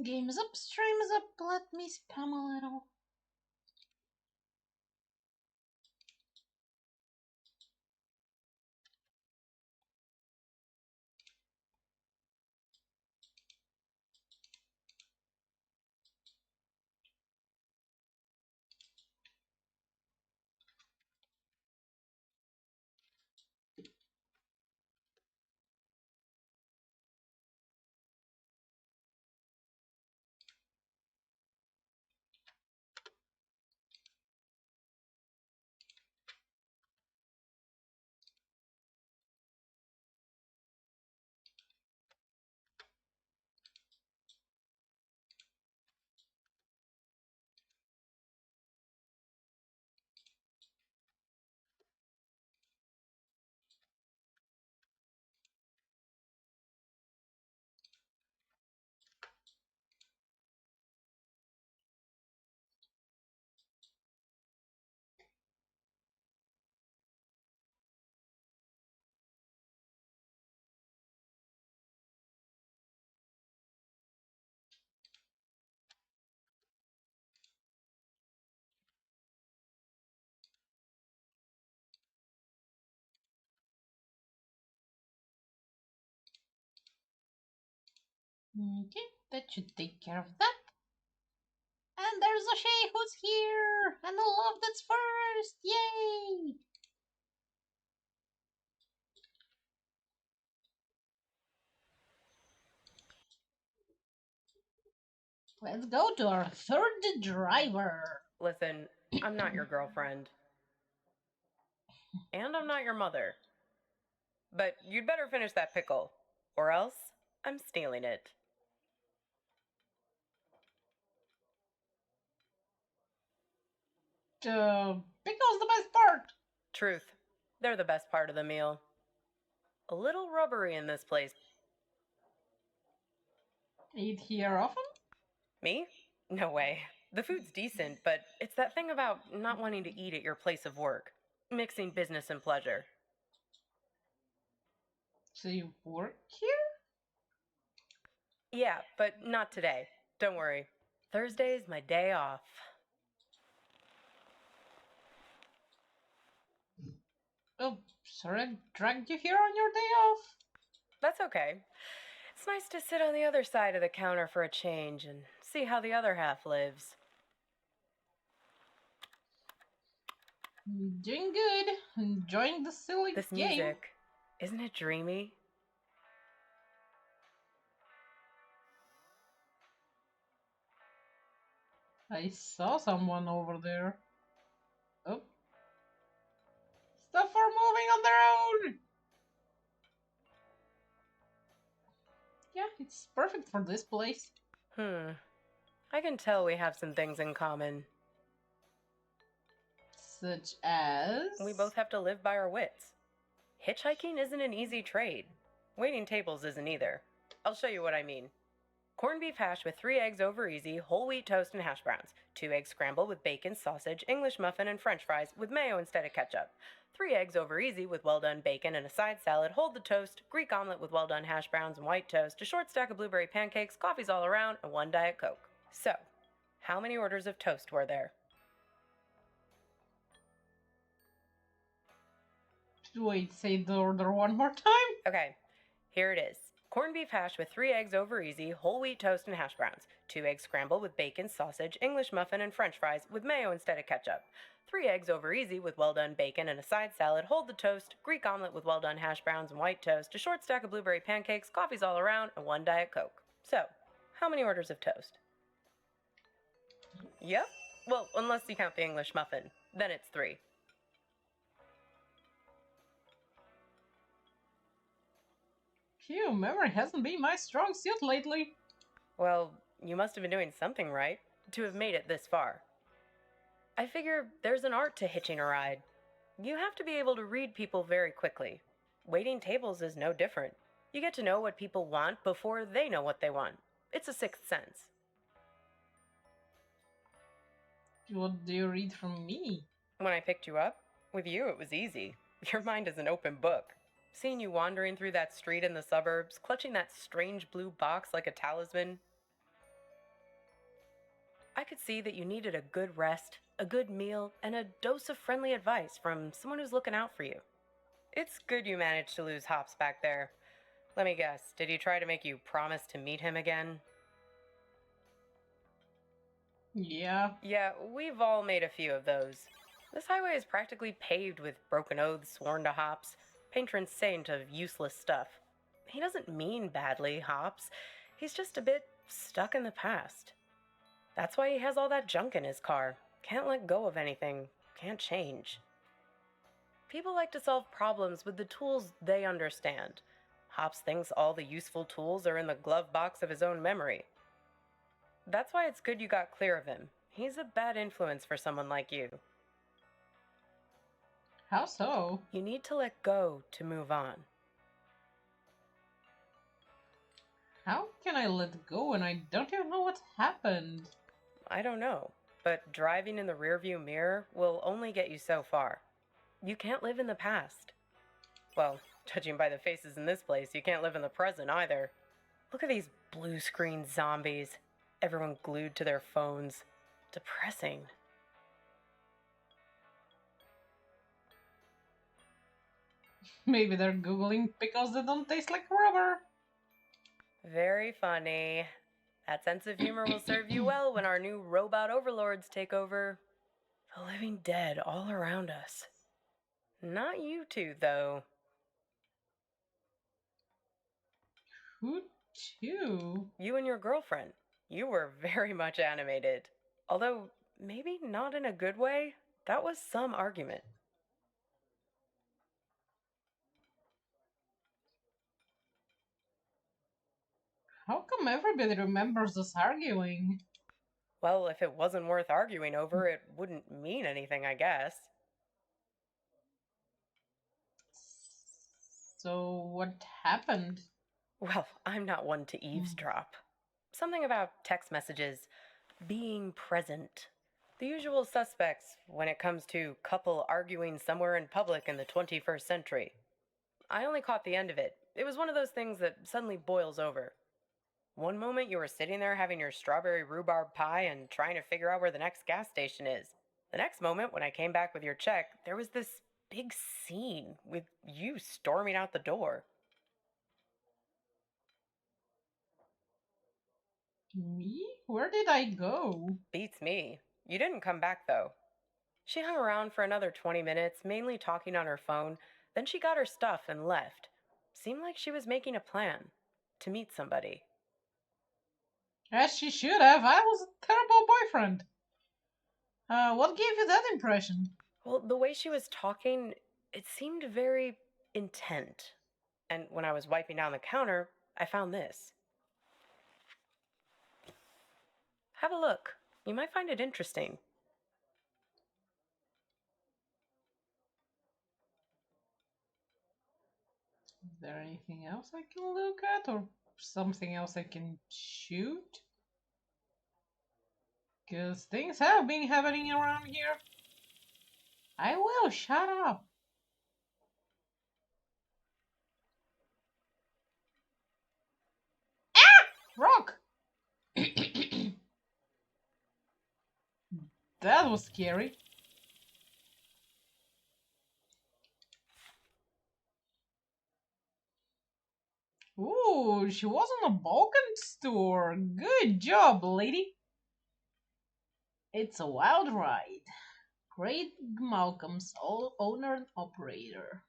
Game is up, stream is up, let me spam a little. Okay, that should take care of that. And there's a Shay who's here! And a love that's first! Yay! Let's go to our third driver. Listen, I'm not your girlfriend. And I'm not your mother. But you'd better finish that pickle, or else I'm stealing it. Pickle's the best part. Truth, they're the best part of the meal. A little rubbery in this place. Eat here often? Me? No way. The food's decent, but it's that thing about not wanting to eat at your place of work. Mixing business and pleasure. So you work here? Yeah, but not today. Don't worry. Thursday's my day off. Oh, sorry I dragged you here on your day off. That's okay. It's nice to sit on the other side of the counter for a change and see how the other half lives. Doing good. Enjoying the silly This game. music, isn't it dreamy? I saw someone over there. Oh. Stuff are moving on their own! Yeah, it's perfect for this place. I can tell we have some things in common. Such as... We both have to live by our wits. Hitchhiking isn't an easy trade. Waiting tables isn't either. I'll show you what I mean. Corned beef hash with 3 eggs over easy, whole wheat toast and hash browns. 2 eggs scrambled with bacon, sausage, English muffin, and french fries with mayo instead of ketchup. 3 eggs over easy with well-done bacon and a side salad, hold the toast, Greek omelet with well-done hash browns and white toast, a short stack of blueberry pancakes, coffees all around, and 1 Diet Coke. So, how many orders of toast were there? Wait, say the order one more time? Okay, here it is. Corned beef hash with 3 eggs over easy, whole wheat toast and hash browns. 2 eggs scrambled with bacon, sausage, English muffin, and french fries with mayo instead of ketchup. 3 eggs over easy with well-done bacon and a side salad, hold the toast, Greek omelet with well-done hash browns and white toast, a short stack of blueberry pancakes, coffees all around, and 1 Diet Coke. So, how many orders of toast? Yep. Well, unless you count the English muffin. Then it's 3. Phew, memory hasn't been my strong suit lately. Well, you must have been doing something right to have made it this far. I figure there's an art to hitching a ride. You have to be able to read people very quickly. Waiting tables is no different. You get to know what people want before they know what they want. It's a sixth sense. What do you read from me? When I picked you up, with you it was easy. Your mind is an open book. Seeing you wandering through that street in the suburbs, clutching that strange blue box like a talisman. I could see that you needed a good rest, a good meal, and a dose of friendly advice from someone who's looking out for you. It's good you managed to lose Hops back there. Let me guess, did he try to make you promise to meet him again? Yeah. Yeah, we've all made a few of those. This highway is practically paved with broken oaths sworn to Hops, patron saint of useless stuff. He doesn't mean badly, Hops. He's just a bit stuck in the past. That's why he has all that junk in his car. Can't let go of anything. Can't change. People like to solve problems with the tools they understand. Hops thinks all the useful tools are in the glove box of his own memory. That's why it's good you got clear of him. He's a bad influence for someone like you. How so? You need to let go to move on. How can I let go when I don't even know what happened? I don't know, but driving in the rearview mirror will only get you so far. You can't live in the past. Well, judging by the faces in this place, you can't live in the present either. Look at these blue screen zombies. Everyone glued to their phones. Depressing. Maybe they're Googling because they don't taste like rubber. Very funny. That sense of humor will serve you well when our new robot overlords take over. The living dead all around us. Not you two, though. Who to? You and your girlfriend. You were very much animated. Although, maybe not in a good way. That was some argument. How come everybody remembers us arguing? Well, if it wasn't worth arguing over, it wouldn't mean anything, I guess. So, what happened? Well, I'm not one to eavesdrop. Something about text messages, being present. The usual suspects when it comes to couple arguing somewhere in public in the 21st century. I only caught the end of it. It was one of those things that suddenly boils over. One moment you were sitting there having your strawberry rhubarb pie and trying to figure out where the next gas station is. The next moment, when I came back with your check, there was this big scene with you storming out the door. Me? Where did I go? Beats me. You didn't come back, though. She hung around for another 20 minutes, mainly talking on her phone. Then she got her stuff and left. Seemed like she was making a plan to meet somebody. As she should have. I was a terrible boyfriend. What gave you that impression? Well, the way she was talking, it seemed very intent. And when I was wiping down the counter, I found this. Have a look. You might find it interesting. Is there anything else I can look at? Or something else I can shoot? Because things have been happening around here. I will, shut up. Rock! That was scary. Ooh, she was on a Balkan store. Good job, lady. It's a wild ride. Great Malcolm's owner and operator.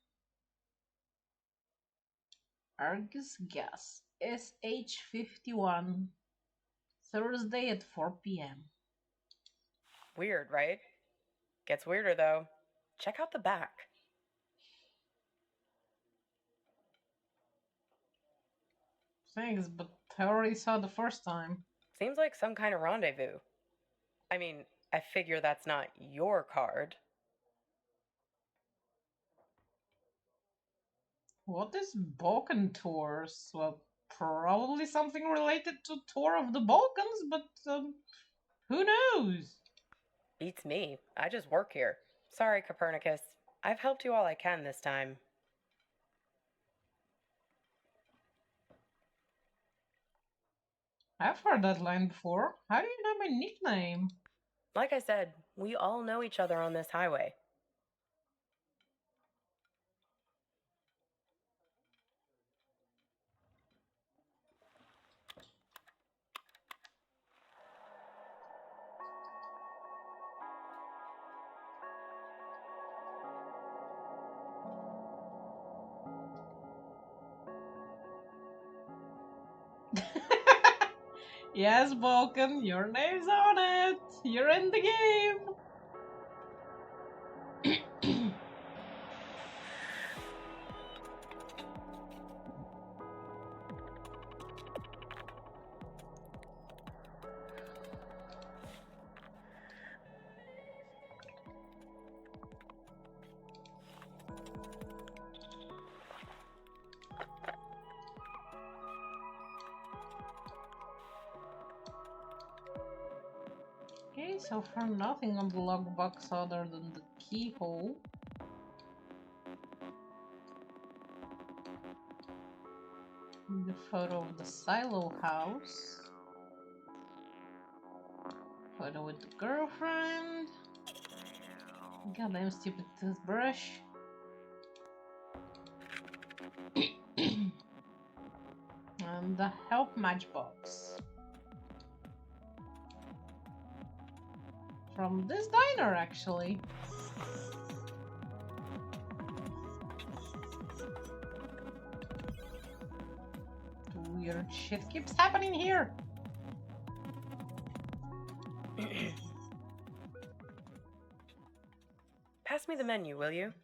Argus Gas, SH51, Thursday at 4 p.m. Weird, right? Gets weirder, though. Check out the back. Thanks, but I already saw the first time. Seems like some kind of rendezvous. I mean, I figure that's not your card. What is Balkan tours? Well, probably something related to tour of the Balkans, but who knows? Beats me. I just work here. Sorry, Copernicus. I've helped you all I can this time. I've heard that line before. How do you know my nickname? Like I said, we all know each other on this highway. Yes, Vulcan, your name's on it. You're in the game. Okay, so far nothing on the logbox other than the keyhole. The photo of the silo house. Photo with the girlfriend. Goddamn stupid toothbrush. And the help matchbox. From this diner, actually. Weird shit keeps happening here. Pass me the menu, will you?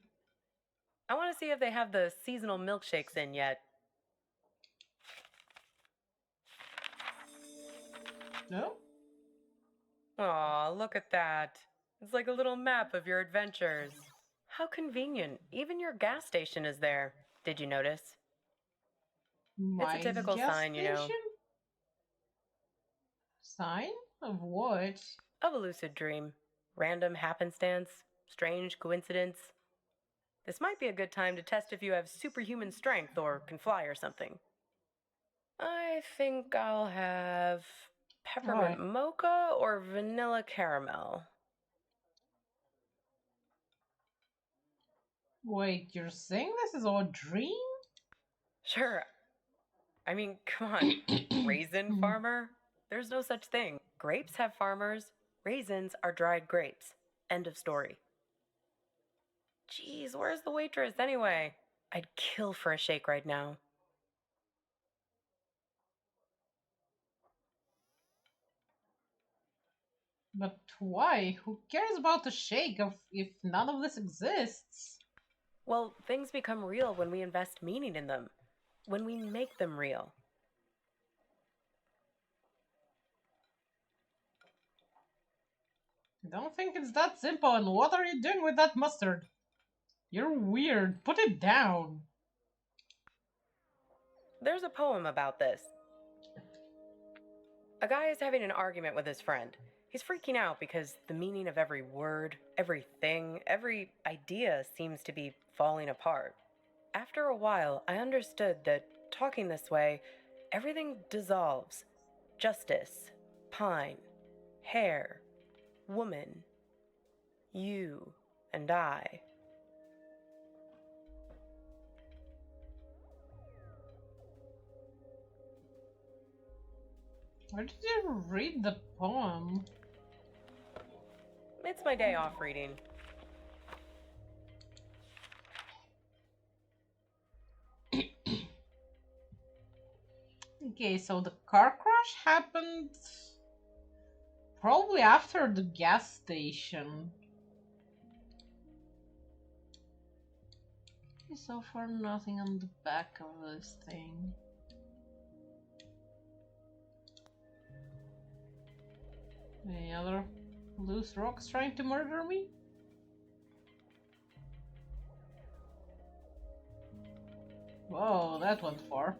I want to see if they have the seasonal milkshakes in yet. No? Aw, look at that. It's like a little map of your adventures. How convenient. Even your gas station is there. Did you notice? It's a My typical gas sign, you know, station? Sign? Of what? of a lucid dream. Random happenstance, strange coincidence. This might be a good time to test if you have superhuman strength or can fly or something. I think I'll have peppermint Why? mocha or vanilla caramel. Wait, you're saying this is all a dream? Sure. I mean, come on. Raisin farmer? There's no such thing. Grapes have farmers. Raisins are dried grapes. End of story. Geez, where's the waitress anyway? I'd kill for a shake right now. But why? Who cares about the shake if none of this exists? Well, things become real when we invest meaning in them, when we make them real. I don't think it's that simple, and what are you doing with that mustard? You're weird. Put it down. There's a poem about this. A guy is having an argument with his friend. He's freaking out because the meaning of every word, everything, every idea seems to be falling apart. After a while, I understood that talking this way, everything dissolves. Justice, pine, hair, woman, you, and I. Where did you read the poem? It's my day off reading. Okay, so the car crash happened probably after the gas station. Okay, so far nothing on the back of this thing. Any other loose rocks trying to murder me? Whoa, that went far.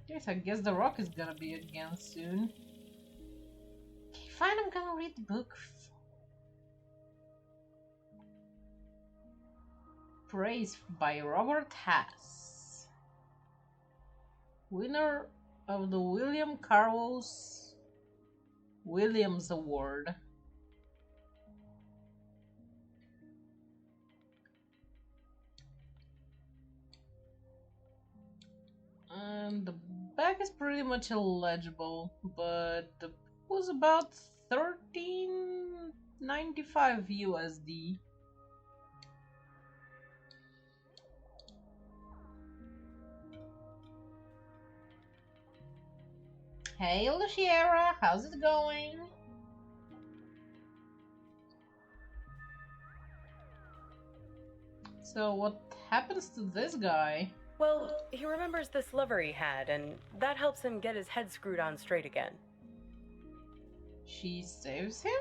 Yes, I guess the rock is gonna be again soon. Okay, fine, I'm gonna read the book. Praise by Robert Hass. Winner of the William Carlos Williams Award. And the back is pretty much illegible, but the was about 13.95 USD. Hey Luciera, how's it going? So what happens to this guy? Well, he remembers this lover he had, and that helps him get his head screwed on straight again. She saves him?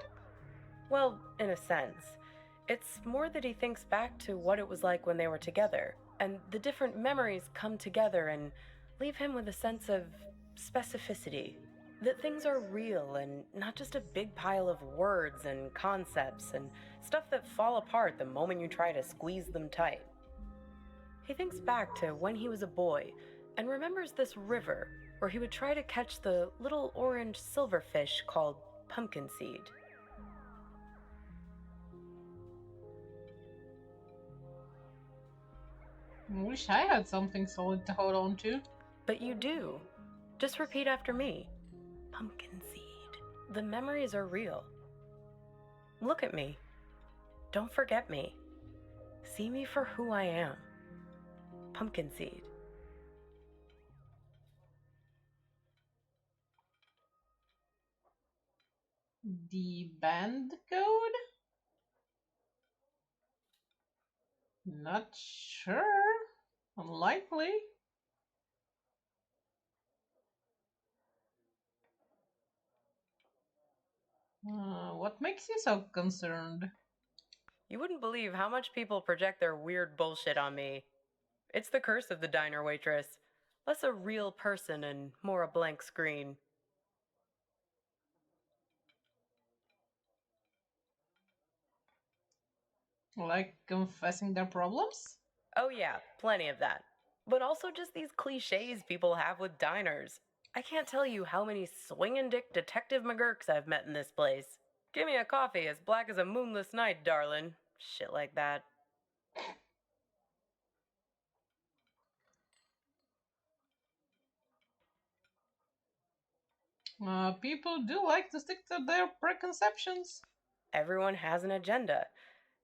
Well, in a sense. It's more that he thinks back to what it was like when they were together, and the different memories come together and leave him with a sense of specificity. That things are real and not just a big pile of words and concepts and stuff that fall apart the moment you try to squeeze them tight. He thinks back to when he was a boy and remembers this river where he would try to catch the little orange silverfish called pumpkin seed. I wish I had something solid to hold on to. But you do. Just repeat after me. Pumpkin seed. The memories are real. Look at me. Don't forget me. See me for who I am. Pumpkin seed. The band code? Not sure. Unlikely. What makes you so concerned? You wouldn't believe how much people project their weird bullshit on me. It's the curse of the diner waitress. Less a real person and more a blank screen. Like confessing their problems? Oh, yeah, plenty of that. But also just these cliches people have with diners. I can't tell you how many swingin' dick Detective McGurks I've met in this place. Give me a coffee as black as a moonless night, darlin'. Shit like that. People do like to stick to their preconceptions. Everyone has an agenda.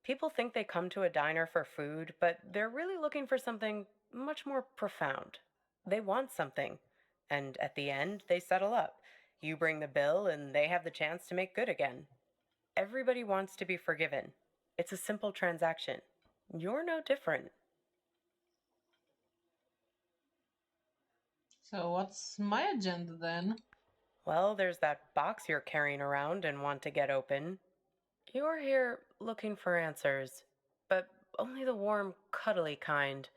People think they come to a diner for food, but they're really looking for something much more profound. They want something, and at the end, they settle up. You bring the bill, and they have the chance to make good again. Everybody wants to be forgiven. It's a simple transaction. You're no different. So what's my agenda then? Well, there's that box you're carrying around and want to get open. You're here looking for answers, but only the warm, cuddly kind.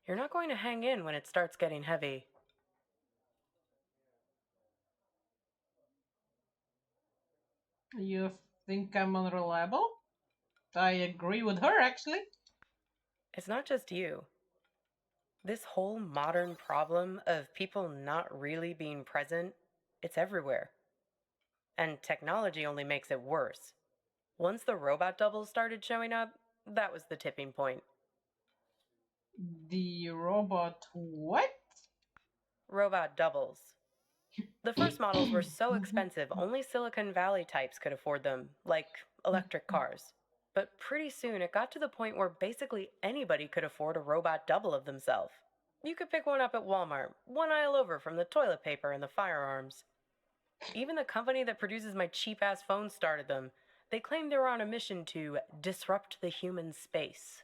You're not going to hang in when it starts getting heavy. You think I'm unreliable? I agree with her, actually. It's not just you. This whole modern problem of people not really being present, it's everywhere. And technology only makes it worse. Once the robot doubles started showing up, that was the tipping point. The robot what? Robot doubles. The first models were so expensive, only Silicon Valley types could afford them, like electric cars. But pretty soon it got to the point where basically anybody could afford a robot double of themselves. You could pick one up at Walmart, one aisle over from the toilet paper and the firearms. Even the company that produces my cheap ass phones started them. They claimed they were on a mission to disrupt the human space.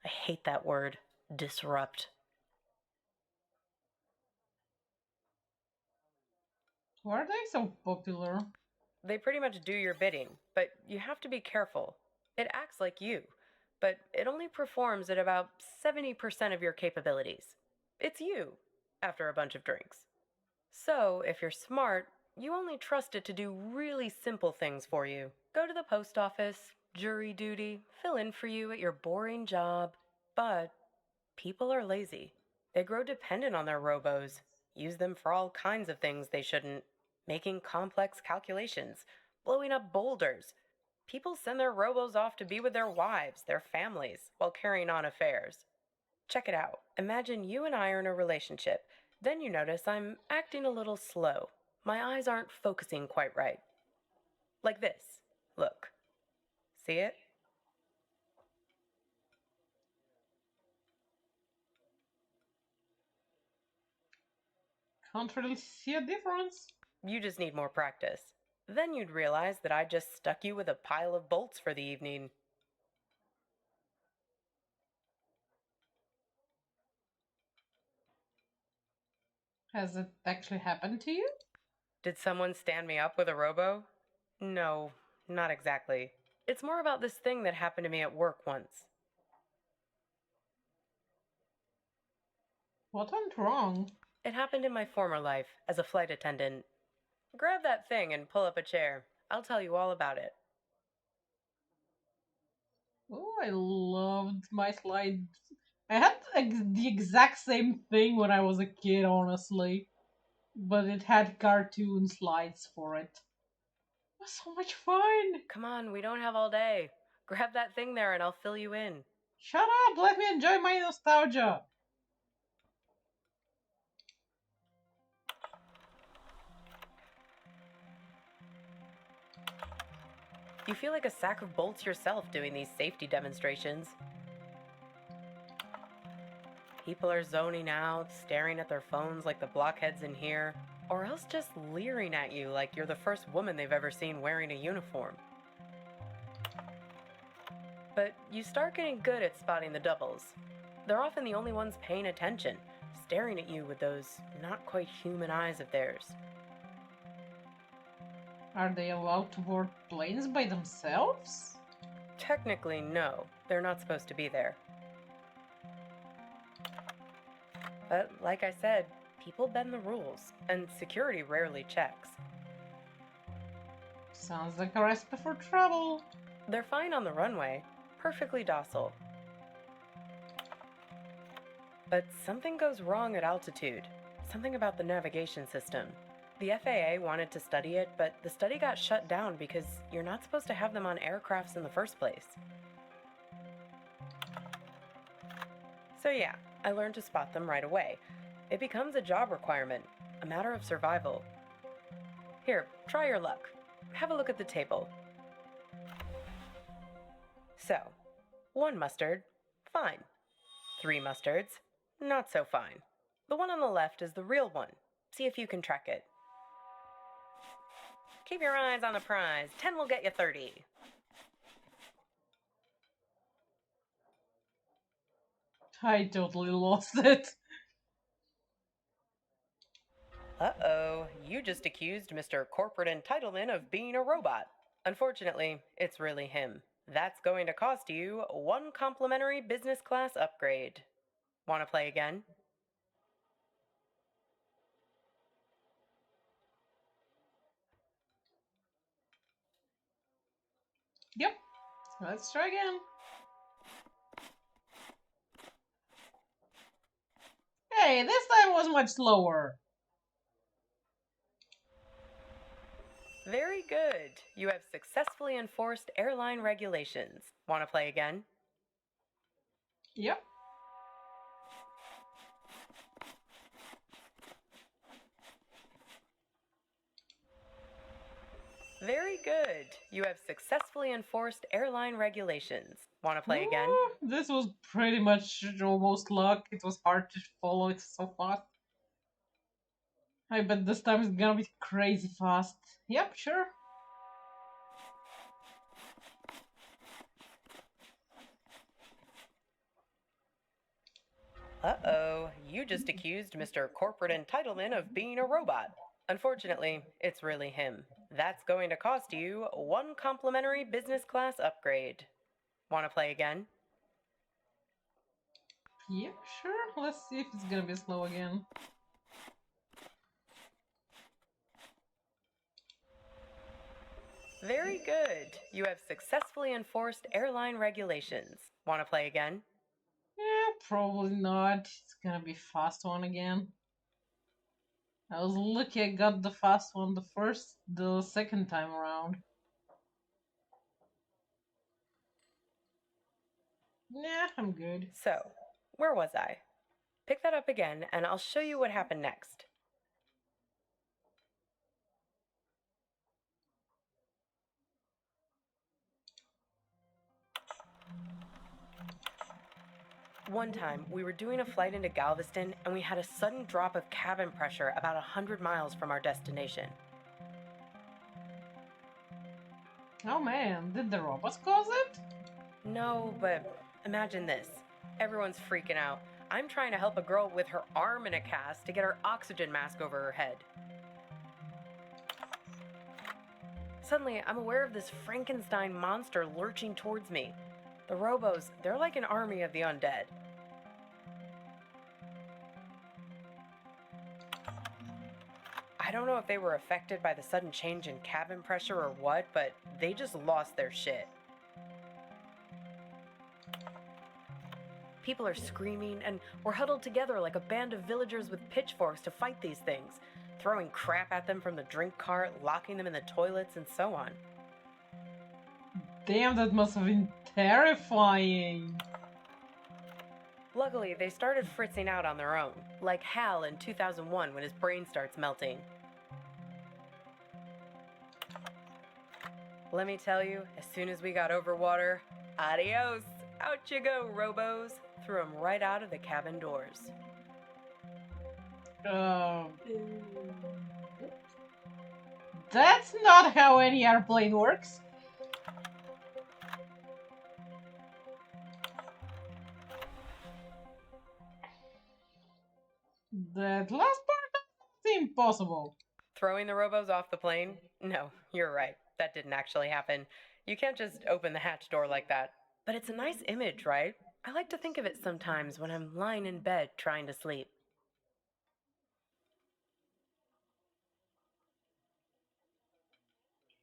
I hate that word, disrupt. Why are they so popular? They pretty much do your bidding, but you have to be careful. It acts like you, but it only performs at about 70% of your capabilities. It's you, after a bunch of drinks. So, if you're smart, you only trust it to do really simple things for you. Go to the post office, jury duty, fill in for you at your boring job. But people are lazy. They grow dependent on their robos. use them for all kinds of things they shouldn't, making complex calculations, blowing up boulders. People send their robos off to be with their wives, their families, while carrying on affairs. Check it out. Imagine you and I are in a relationship. Then you notice I'm acting a little slow. My eyes aren't focusing quite right. Like this. Look. See it? Can't really see a difference. You just need more practice. Then you'd realize that I just stuck you with a pile of bolts for the evening. Has it actually happened to you? Did someone stand me up with a robo? No, not exactly. It's more about this thing that happened to me at work once. What went wrong? It happened in my former life as a flight attendant. Grab that thing and pull up a chair. I'll tell you all about it. Oh, I loved my slides. I had the exact same thing when I was a kid, honestly. But it had cartoon slides for it. It was so much fun! Come on, we don't have all day. Grab that thing there and I'll fill you in. Shut up! Let me enjoy my nostalgia! You feel like a sack of bolts yourself doing these safety demonstrations. People are zoning out, staring at their phones like the blockheads in here, or else just leering at you like you're the first woman they've ever seen wearing a uniform. But you start getting good at spotting the doubles. They're often the only ones paying attention, staring at you with those not quite human eyes of theirs. Are they allowed to board planes by themselves? Technically, no. They're not supposed to be there. But like I said, people bend the rules, and security rarely checks. Sounds like a recipe for trouble. They're fine on the runway, perfectly docile. But something goes wrong at altitude. Something about the navigation system. The FAA wanted to study it, but the study got shut down because you're not supposed to have them on aircrafts in the first place. So yeah, I learned to spot them right away. It becomes a job requirement, a matter of survival. Here, try your luck. Have a look at the table. So, 1 mustard, fine. 3 mustards, not so fine. The one on the left is the real one. See if you can track it. Keep your eyes on the prize. 10 will get you 30. I totally lost it. Uh-oh, you just accused Mr. Corporate Entitlement of being a robot. Unfortunately, it's really him. That's going to cost you 1 complimentary business class upgrade. Want to play again? Yep. Let's try again. Hey, this time was much slower. Very good. You have successfully enforced airline regulations. Want to play again? Yep. Very good. You have successfully enforced airline regulations. Want to play again? This was pretty much almost luck. It was hard to follow it so fast. I bet this time it's gonna be crazy fast. Yep, sure. Uh-oh, you just accused Mr. Corporate Entitlement of being a robot. Unfortunately, it's really him. That's going to cost you 1 complimentary business class upgrade. Want to play again? Yep, sure. Let's see if it's gonna be slow again. Very good. You have successfully enforced airline regulations. Want to play again? Yeah, probably not. It's gonna be fast one again. I was lucky I got the fast one the second time around. Nah, I'm good. So, where was I? Pick that up again, and I'll show you what happened next. One time, we were doing a flight into Galveston, and we had a sudden drop of cabin pressure about 100 miles from our destination. Oh man, did the robots cause it? No, but imagine this. Everyone's freaking out. I'm trying to help a girl with her arm in a cast to get her oxygen mask over her head. Suddenly, I'm aware of this Frankenstein monster lurching towards me. The robos, they're like an army of the undead. I don't know if they were affected by the sudden change in cabin pressure or what, but they just lost their shit. People are screaming, and we're huddled together like a band of villagers with pitchforks to fight these things, throwing crap at them from the drink cart, locking them in the toilets, and so on. Damn, that must have been terrifying. Luckily, they started fritzing out on their own, like Hal in 2001 when his brain starts melting. Let me tell you, as soon as we got over water, adios! Out you go, robos! Threw them right out of the cabin doors. That's not how any airplane works. That last part seemed impossible. Throwing the robos off the plane? No, you're right. That didn't actually happen. You can't just open the hatch door like that. But it's a nice image, right? I like to think of it sometimes when I'm lying in bed trying to sleep.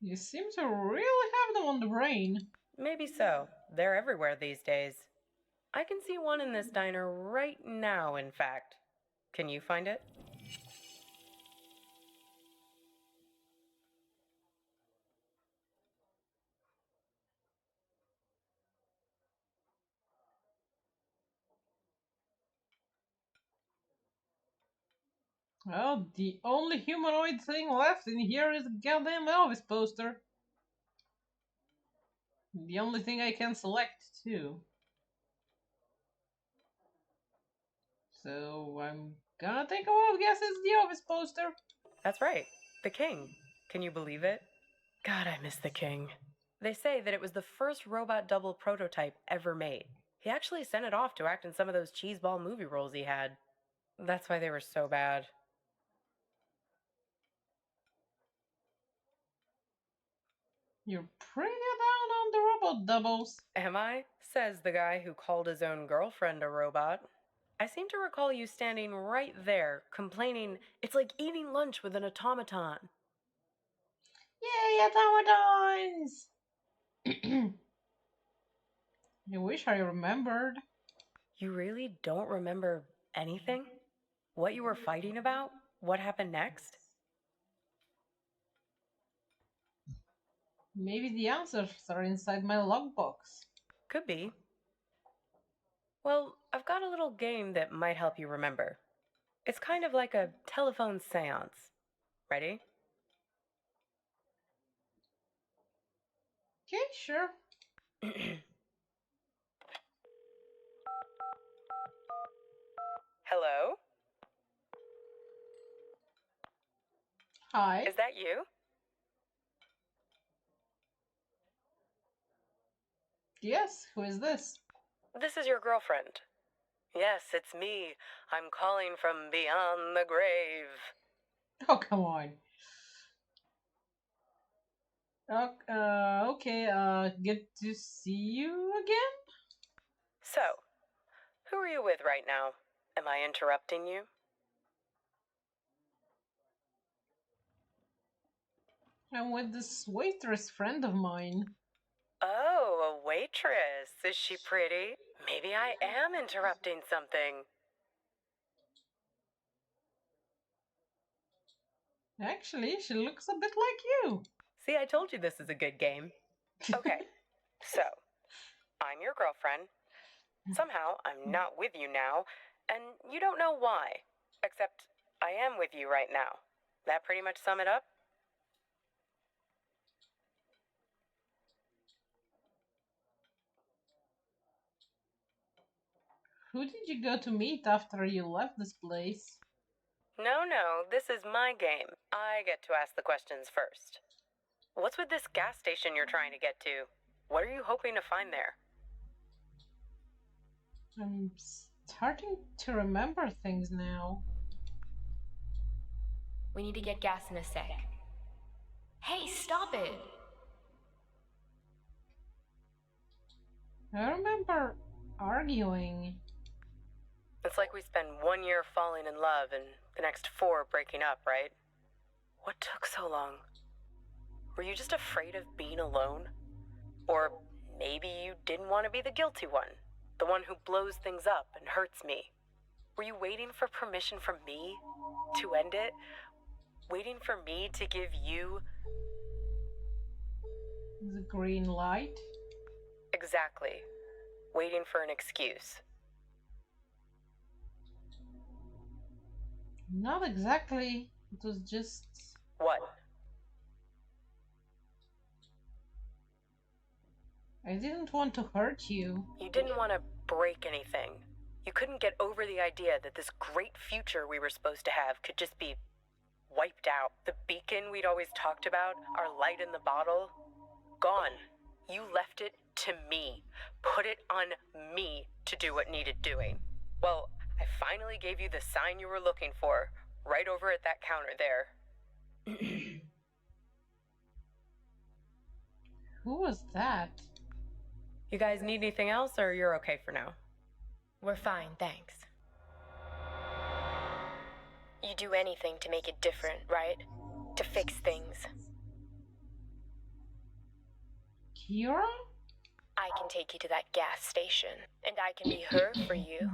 You seem to really have them on the brain. Maybe so. They're everywhere these days. I can see one in this diner right now, in fact. Can you find it? Well, the only humanoid thing left in here is a goddamn Elvis poster. The only thing I can select, too. So I'm gonna take a wild guess it's the Elvis poster. That's right. The King. Can you believe it? God, I miss the King. They say that it was the first robot double prototype ever made. He actually sent it off to act in some of those cheeseball movie roles he had. That's why they were so bad. You're pretty down on the robot doubles. Am I? Says the guy who called his own girlfriend a robot. I seem to recall you standing right there, complaining it's like eating lunch with an automaton. Yay, automatons! I wish I remembered. You really don't remember anything? What you were fighting about? What happened next? Maybe the answers are inside my logbox. Could be. Well, I've got a little game that might help you remember. It's kind of like a telephone seance. Ready? Okay, sure. Hello? Hi. Is that you? Yes, who is this? This is your girlfriend. Yes, it's me. I'm calling from beyond the grave. Oh, come on. Okay, good to see you again? So, who are you with right now? Am I interrupting you? I'm with this waitress friend of mine. Oh, a waitress. Is she pretty? Maybe I am interrupting something. Actually, she looks a bit like you. See, I told you this is a good game. Okay, so I'm your girlfriend. Somehow I'm not with you now, and you don't know why. Except I am with you right now. That pretty much sum it up? Who did you go to meet after you left this place? No, this is my game. I get to ask the questions first. What's with this gas station you're trying to get to? What are you hoping to find there? I'm starting to remember things now. We need to get gas in a sec. Hey, stop it! I remember arguing. It's like we spend 1 year falling in love and the next 4 breaking up, right? What took so long? Were you just afraid of being alone? Or maybe you didn't want to be the guilty one, the one who blows things up and hurts me. Were you waiting for permission from me to end it? Waiting for me to give you... The green light? Exactly. Waiting for an excuse. Not exactly. It was just... What? I didn't want to hurt you. You didn't want to break anything. You couldn't get over the idea that this great future we were supposed to have could just be wiped out. The beacon we'd always talked about, our light in the bottle, gone. You left it to me. Put it on me to do what needed doing. Well, I finally gave you the sign you were looking for, right over at that counter there. Who was that? You guys need anything else, or you're okay for now? We're fine, thanks. You do anything to make it different, right? To fix things. Kira? I can take you to that gas station, and I can be her for you.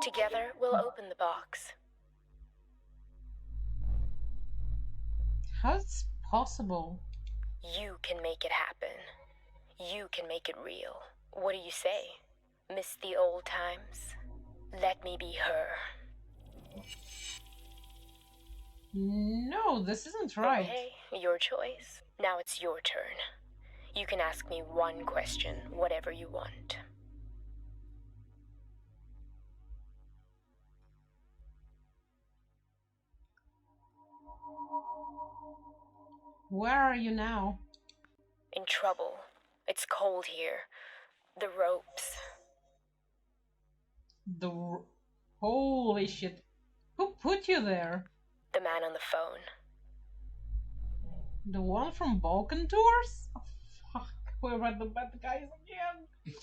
Together, we'll open the box. How's it possible? You can make it happen. You can make it real. What do you say? Miss the old times? Let me be her. No, this isn't right. Okay, your choice. Now it's your turn. You can ask me one question, whatever you want. Where are you now? In trouble. It's cold here. The ropes. Holy shit. Who put you there? The man on the phone. The one from Balkan Tours? Oh, fuck, we're at the bad guys again.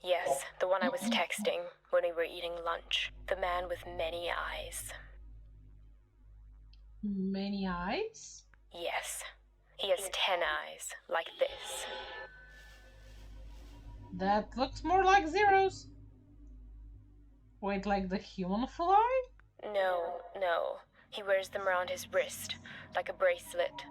Yes, the one I was texting when we were eating lunch. The man with many eyes. Many eyes? Yes. He has 10 eyes, like this. That looks more like zeros. Wait, like the human fly? No. He wears them around his wrist, like a bracelet.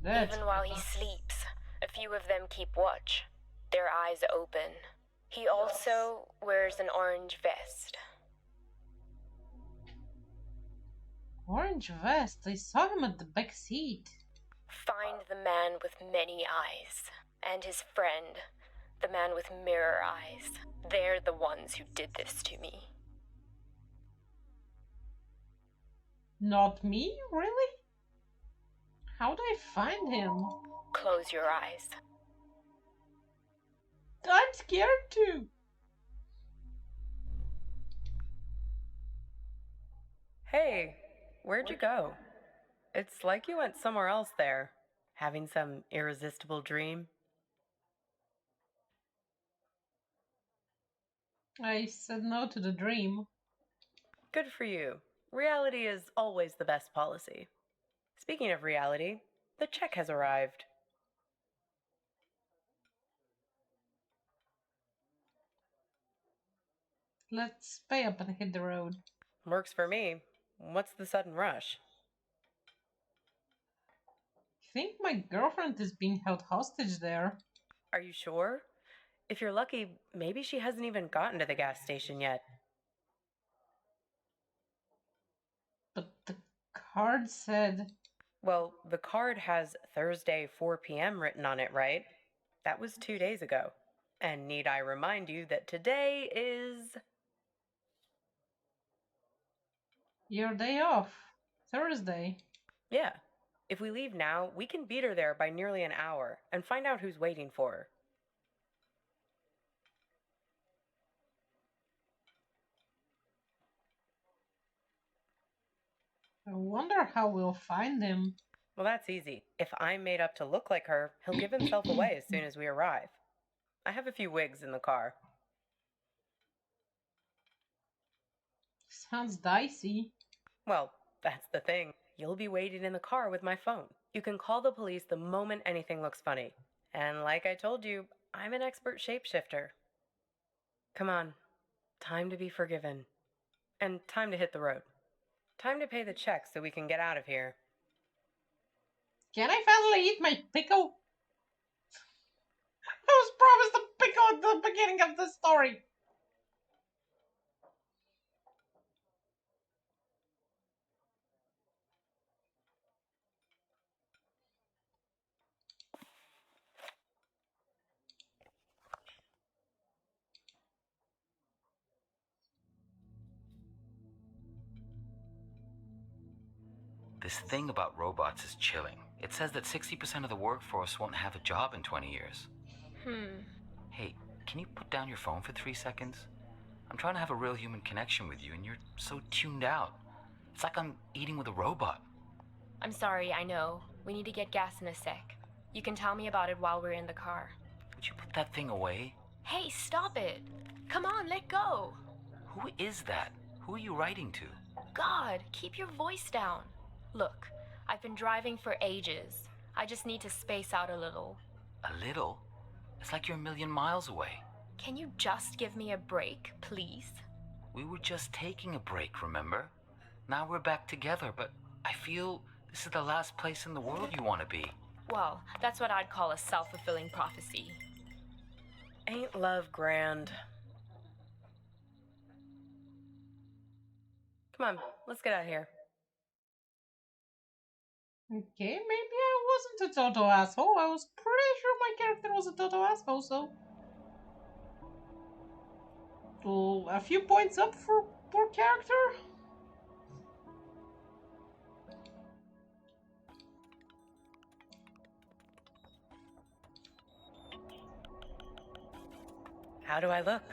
Even while he sleeps, a few of them keep watch, their eyes open. He also wears an orange vest. Orange vest. I saw him at the back seat. Find the man with many eyes, and his friend, the man with mirror eyes. They're the ones who did this to me. Not me? Really? How do I find him? Close your eyes. I'm scared too. Hey, where'd you go? It's like you went somewhere else there, having some irresistible dream. I said no to the dream. Good for you. Reality is always the best policy. Speaking of reality, the check has arrived. Let's pay up and hit the road. Works for me. What's the sudden rush? I think my girlfriend is being held hostage there. Are you sure? If you're lucky, maybe she hasn't even gotten to the gas station yet. But the card said. Well, the card has Thursday 4 p.m. written on it, right? That was 2 days ago. And need I remind you that today is... Your day off. Thursday. Yeah. If we leave now, we can beat her there by nearly an hour and find out who's waiting for her. I wonder how we'll find him. Well, that's easy. If I'm made up to look like her, he'll give himself away as soon as we arrive. I have a few wigs in the car. Sounds dicey. Well, that's the thing. You'll be waiting in the car with my phone. You can call the police the moment anything looks funny. And like I told you, I'm an expert shapeshifter. Come on. Time to be forgiven. And time to hit the road. Time to pay the check so we can get out of here. Can I finally eat my pickle? I was promised a pickle at the beginning of the story. This thing about robots is chilling. It says that 60% of the workforce won't have a job in 20 years. Hey, can you put down your phone for 3 seconds? I'm trying to have a real human connection with you, and you're so tuned out. It's like I'm eating with a robot. I'm sorry, I know. We need to get gas in a sec. You can tell me about it while we're in the car. Would you put that thing away? Hey, stop it! Come on, let go! Who is that? Who are you writing to? God, keep your voice down. Look, I've been driving for ages. I just need to space out a little. A little? It's like you're a million miles away. Can you just give me a break, please? We were just taking a break, remember? Now we're back together, but I feel this is the last place in the world you want to be. Well, that's what I'd call a self-fulfilling prophecy. Ain't love grand? Come on, let's get out of here. Okay, maybe I wasn't a total asshole. I was pretty sure my character was a total asshole, so... A few points up for poor character? How do I look?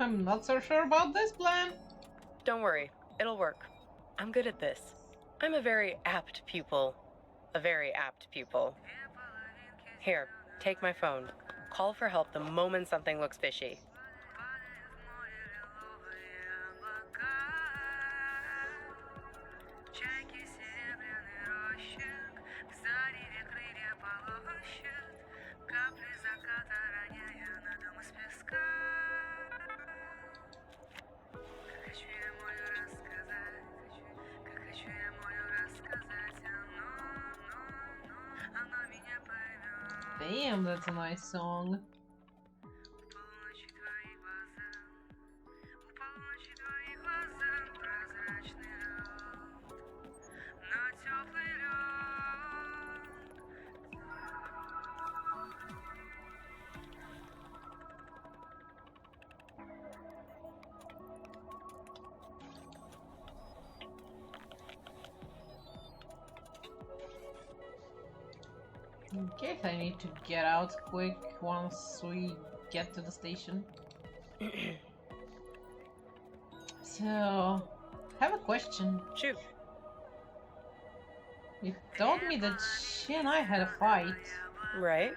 I'm not so sure about this plan. Don't worry, it'll work. I'm good at this. I'm a very apt pupil. A very apt pupil. Here, take my phone. Call for help the moment something looks fishy. Damn, that's a nice song. In case I need to get out quick once we get to the station. So, I have a question. Shoot. You told me that she and I had a fight, Right?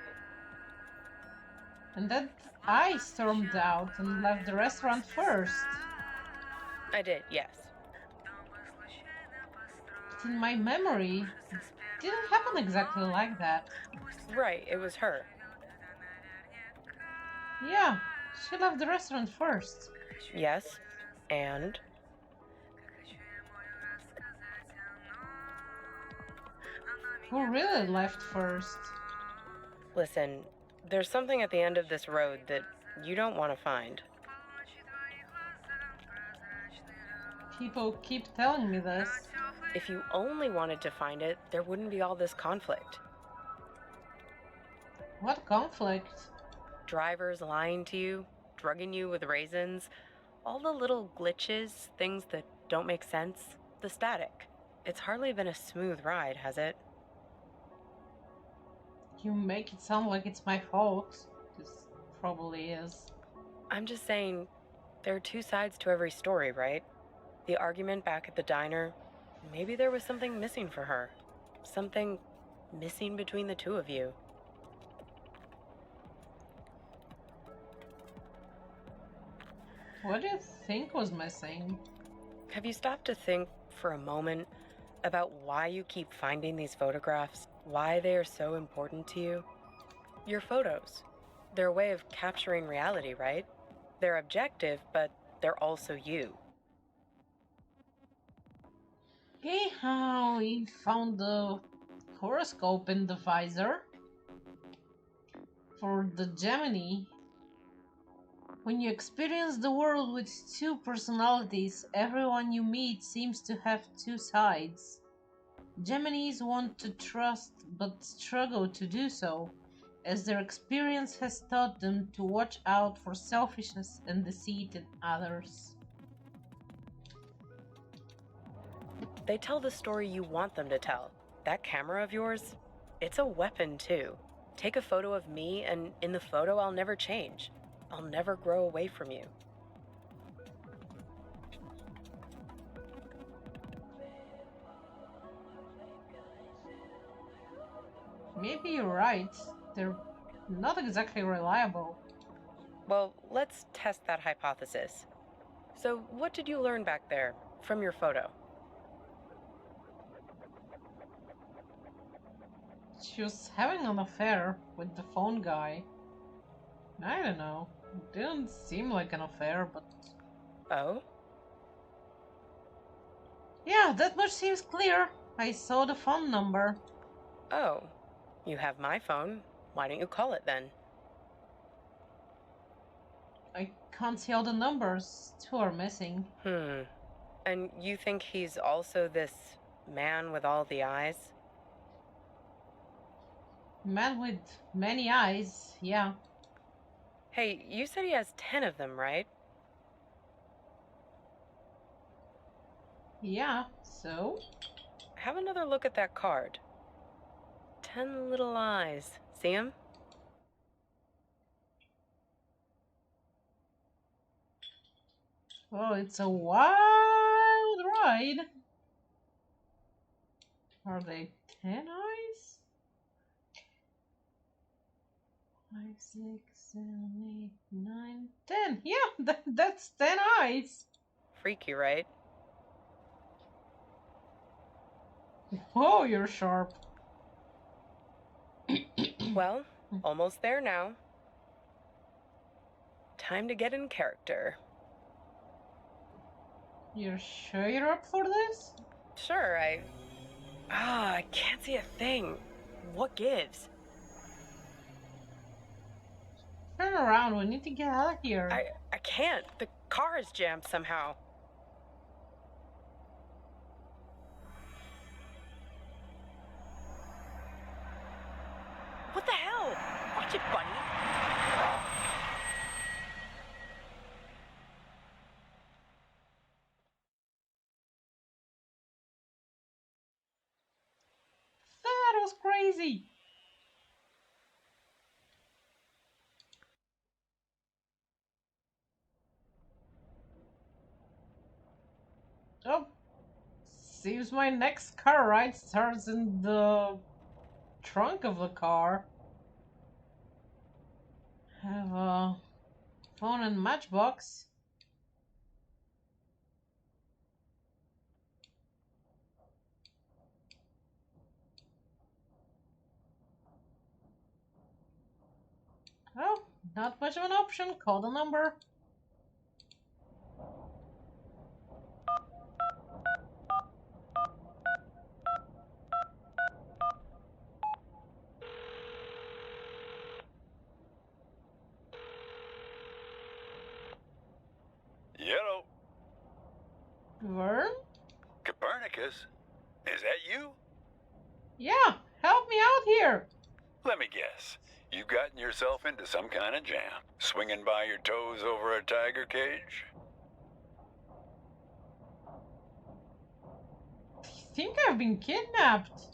and that I stormed out and left the restaurant first. I did, yes. But in my memory, it didn't happen exactly like that. Right, it was her. Yeah, she left the restaurant first. Yes, and Who really left first? listen, there's something at the end of this road that you don't want to find. People keep telling me this. If you only wanted to find it, there wouldn't be all this conflict. What conflict? Drivers lying to you, drugging you with raisins, all the little glitches, things that don't make sense, the static. It's hardly been a smooth ride, has it? You make it sound like it's my fault. This probably is. I'm just saying, there are two sides to every story, right? The argument back at the diner, maybe there was something missing for her. Something missing between the two of you. What do you think was missing? Have you stopped to think for a moment about why you keep finding these photographs? Why they are so important to you? Your photos. They're a way of capturing reality, right? They're objective, but they're also you. Hey, how we found the horoscope in the visor for the Gemini. When you experience the world with two personalities, everyone you meet seems to have two sides. Geminis want to trust but struggle to do so, as their experience has taught them to watch out for selfishness and deceit in others. They tell the story you want them to tell. That camera of yours, it's a weapon too. Take a photo of me, and in the photo, I'll never change. I'll never grow away from you. Maybe you're right. They're not exactly reliable. Well, let's test that hypothesis. So, what did you learn back there from your photo? She was having an affair with the phone guy. I don't know. It didn't seem like an affair, but Oh? yeah, that much seems clear. I saw the phone number. Oh. You have my phone. Why don't you call it then? I can't see all the numbers. Two are missing. And you think he's also this man with all the eyes? Man with many eyes, yeah. Hey, you said he has 10 of them, right? Yeah, so? Have another look at that card. 10 little eyes. See him? Oh, it's a wild ride. Are they 10 eyes? 5, 6, 7, 8, 9, 10. Yeah, that's 10 eyes. Freaky, right? Oh, you're sharp. Well, almost there now. Time to get in character. You're sure you're up for this? Sure, I can't see a thing. What gives? Turn around, we need to get out of here. I can't. The car is jammed somehow. What the hell? Watch it, bunny. That was crazy. Oh, seems my next car ride starts in the trunk of the car. Have a phone and matchbox. Oh, Not much of an option. Call the number. Yellow. Vern? Copernicus? Is that you? Yeah, help me out here. Let me guess. You've gotten yourself into some kind of jam. Swinging by your toes over a tiger cage? I think I've been kidnapped.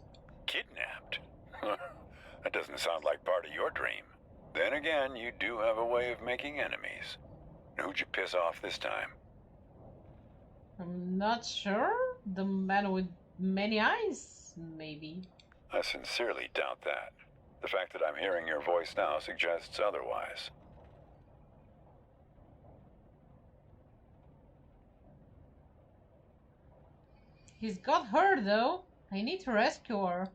Kidnapped? That doesn't sound like part of your dream. Then again, you do have a way of making enemies. Who'd you piss off this time? I'm not sure. The man with many eyes, maybe. I sincerely doubt that. The fact that I'm hearing your voice now suggests otherwise. He's got her, though. I need to rescue her.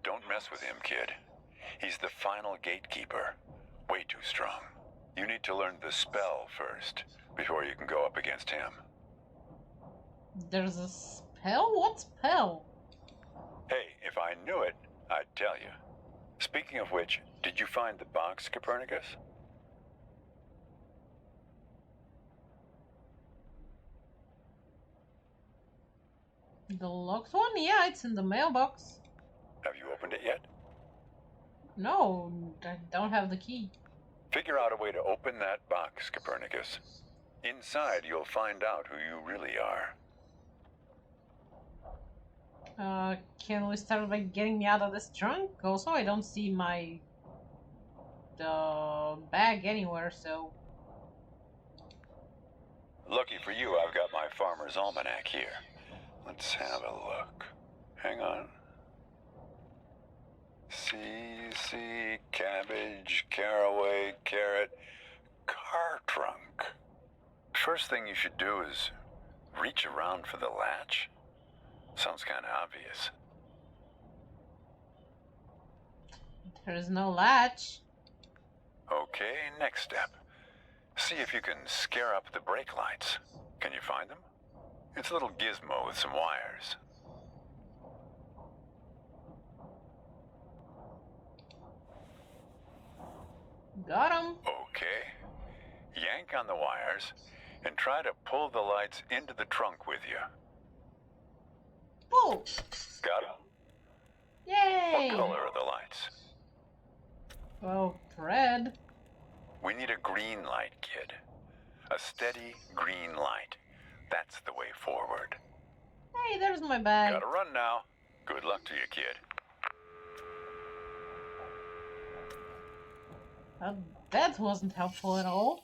Don't mess with him, kid. He's the final gatekeeper. Way too strong. You need to learn the spell first, before you can go up against him. There's a spell? What spell? Hey, if I knew it, I'd tell you. Speaking of which, did you find the box, Copernicus? The locked one? Yeah, it's in the mailbox. Have you opened it yet? No, I don't have the key. Figure out a way to open that box, Copernicus. Inside, you'll find out who you really are. Can we start by getting me out of this trunk? Also, I don't see my bag anywhere, so... Lucky for you, I've got my farmer's almanac here. Let's have a look. Hang on. See, cabbage, caraway, carrot, car trunk. First thing you should do is reach around for the latch. Sounds kind of obvious. There's no latch. Okay, next step. See if you can scare up the brake lights. Can you find them? It's a little gizmo with some wires. Got him. Okay. Yank on the wires and try to pull the lights into the trunk with you. Pull. Got 'em? Yay! What color are the lights? Oh, red. We need a green light, kid. A steady green light. That's the way forward. Hey, there's my bag. Gotta run now. Good luck to you, kid. That wasn't helpful at all.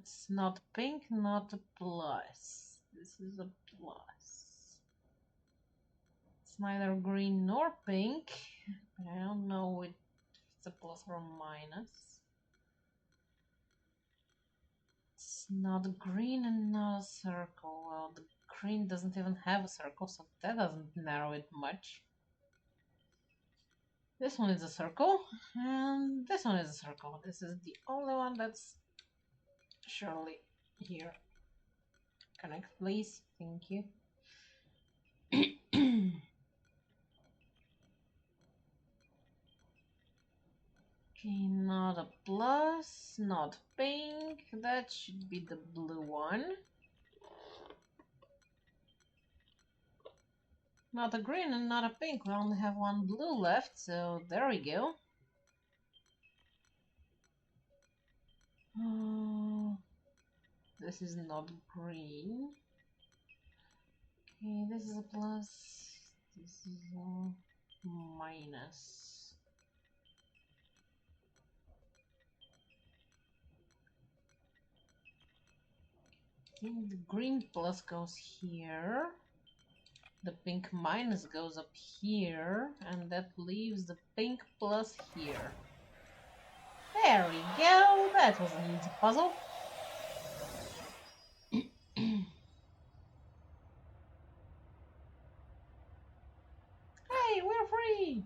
It's not pink, not a plus. This is a plus. It's neither green nor pink. But I don't know if it's a plus or a minus. It's not green and not a circle. Well, the green doesn't even have a circle, so that doesn't narrow it much. This one is a circle, and this one is a circle. This is the only one that's surely here. Connect, please. Thank you. Okay, not a plus, not pink. That should be the blue one. Not a green and not a pink. We only have one blue left, so there we go. This is not green. Okay, this is a plus. This is a minus. I think the green plus goes here. The pink minus goes up here, and that leaves the pink plus here. There we go! That was an easy puzzle. Hey, we're free!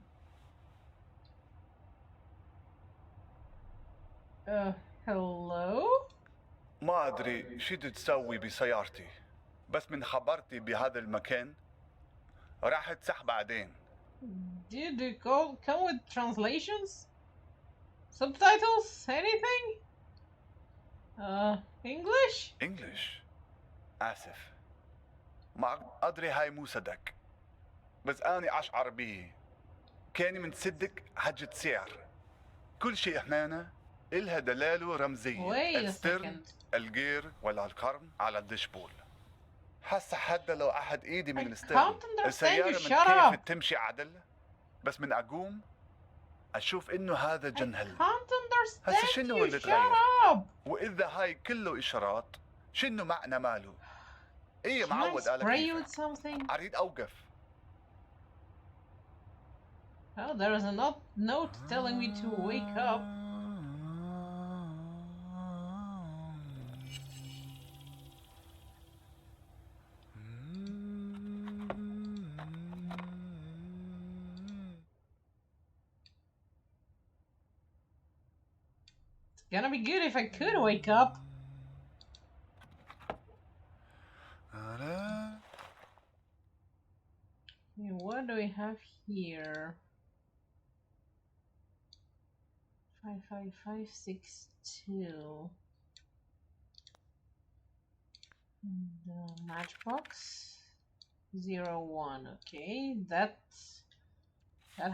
Hello? ما أدري شو تسوي بسيارتي، بس من خبرتي بهذا المكان راح تسح بعدين. Did you come with translations? Subtitles? Anything? English? English. آسف، ما أدري هاي مو صدق، بس أنا أشعر به كان من صدق حجة سعر. كل شيء هنا إلها دلالة رمزية. Wait a السترن، second. الجير ولا القرن على الدشبول. هسا حتى لو أحد إيدي من I السترن can't understand you, السيارة من shut كيف up! تمشي عدل، بس من أقوم أشوف إنه هذا I جنهل. can't هسا understand شنو you, اللي shut تغير؟ up! وإذا هاي كله إشارات شنو معنى ماله؟ إيه Can I معود على spray you كيفك. with something? أريد أوقف. Oh, there is a note telling me to wake up. It's gonna be good if I could wake up. Okay, what do we have here? 55562. The matchbox 01. Okay, that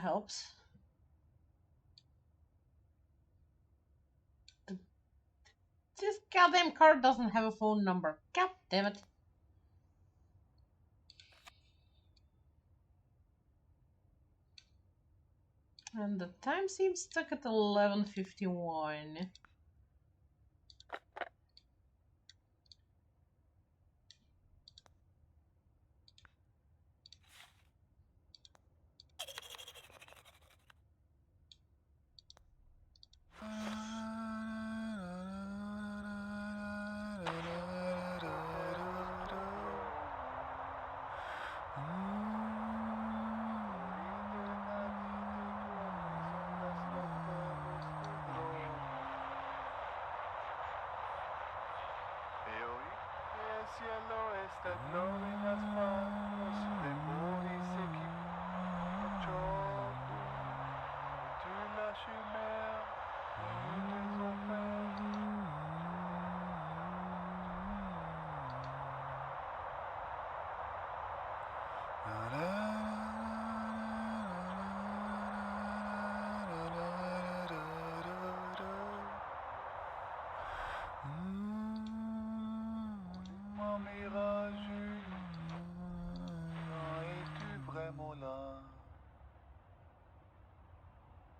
helps. This goddamn card doesn't have a phone number. God damn it. And the time seems stuck at 11:51.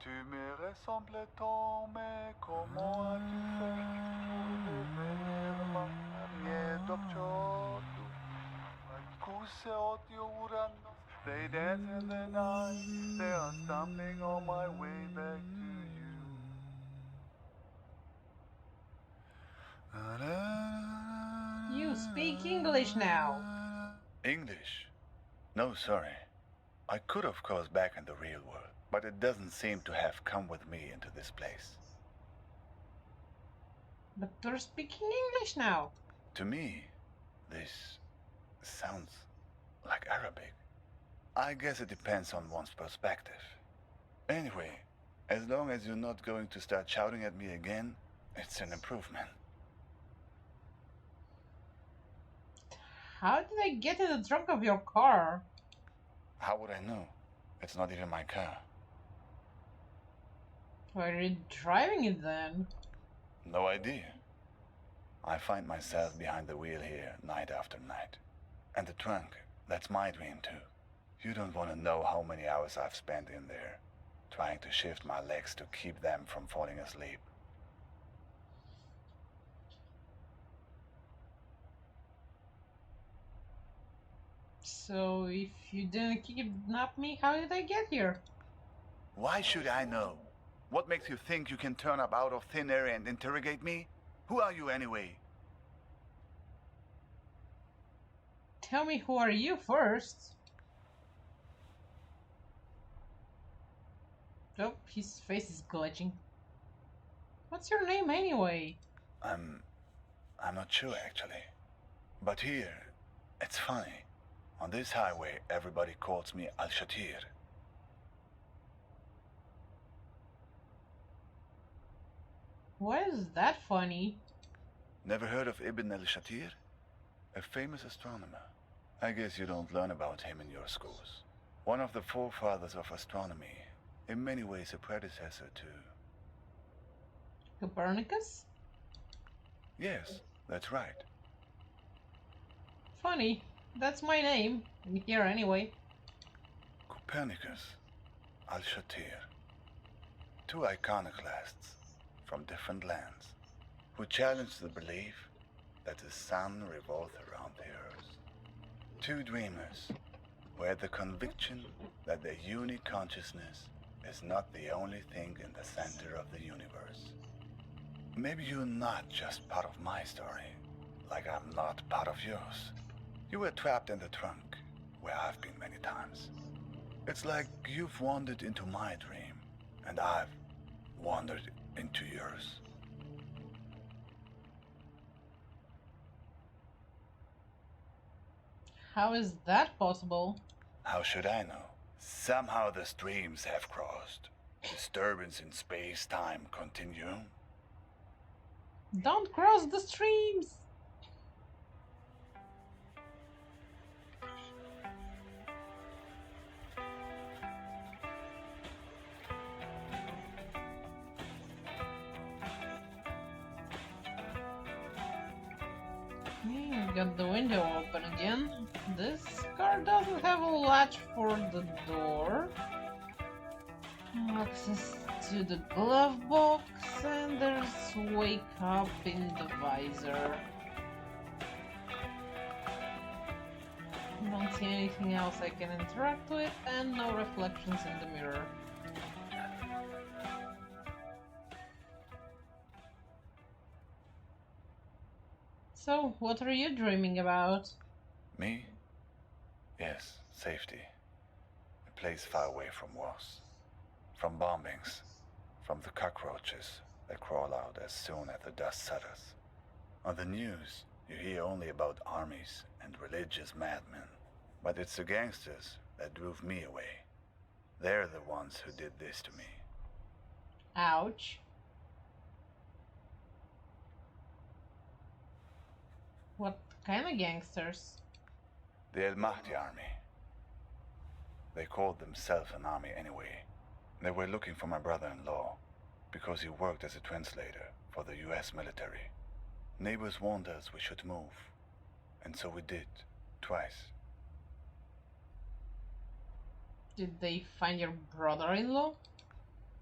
Tu me ressembles tant, mais comment as-tu fait pour devenir ma première docteur? They dance in the night, they are stumbling on my way back to you. You speak English now. English? No, sorry. I could, of course, back in the real world, but it doesn't seem to have come with me into this place. But they're speaking English now. To me, this sounds like Arabic. I guess it depends on one's perspective. Anyway, as long as you're not going to start shouting at me again, it's an improvement. How did I get in the trunk of your car? How would I know? It's not even my car. Why are you driving it then? No idea. I find myself behind the wheel here night after night. And the trunk, that's my dream too. You don't want to know how many hours I've spent in there, trying to shift my legs to keep them from falling asleep. So if you didn't kidnap me, how did I get here? Why should I know? What makes you think you can turn up out of thin air and interrogate me? Who are you anyway? Tell me, who are you first? Oh, his face is glitching. What's your name anyway? I'm not sure actually. But here, it's funny. On this highway, everybody calls me Al-Shatir. Why is that funny? Never heard of Ibn al-Shatir? A famous astronomer. I guess you don't learn about him in your schools. One of the forefathers of astronomy, in many ways a predecessor to... Copernicus? Yes, that's right. Funny. That's my name. In here anyway. Copernicus, Al-Shatir. Two iconoclasts from different lands who challenged the belief that the sun revolves around the earth. Two dreamers who had the conviction that their unique consciousness is not the only thing in the center of the universe. Maybe you're not just part of my story, like I'm not part of yours. You were trapped in the trunk, where I've been many times. It's like you've wandered into my dream, and I've wandered into yours. How is that possible? How should I know? Somehow the streams have crossed. Disturbance in space-time continuum. Don't cross the streams! Got the window open again. This car doesn't have a latch for the door. Access to the glove box, and there's wake up in the visor. Don't see anything else I can interact with, and no reflections in the mirror. So, what are you dreaming about? Me? Yes, safety. A place far away from wars. From bombings. From the cockroaches that crawl out as soon as the dust settles. On the news, you hear only about armies and religious madmen. But it's the gangsters that drove me away. They're the ones who did this to me. Ouch. What kind of gangsters? The El Mahdi army. They called themselves an army anyway. They were looking for my brother-in-law because he worked as a translator for the US military. Neighbors warned us we should move, and so we did, twice. Did they find your brother-in-law?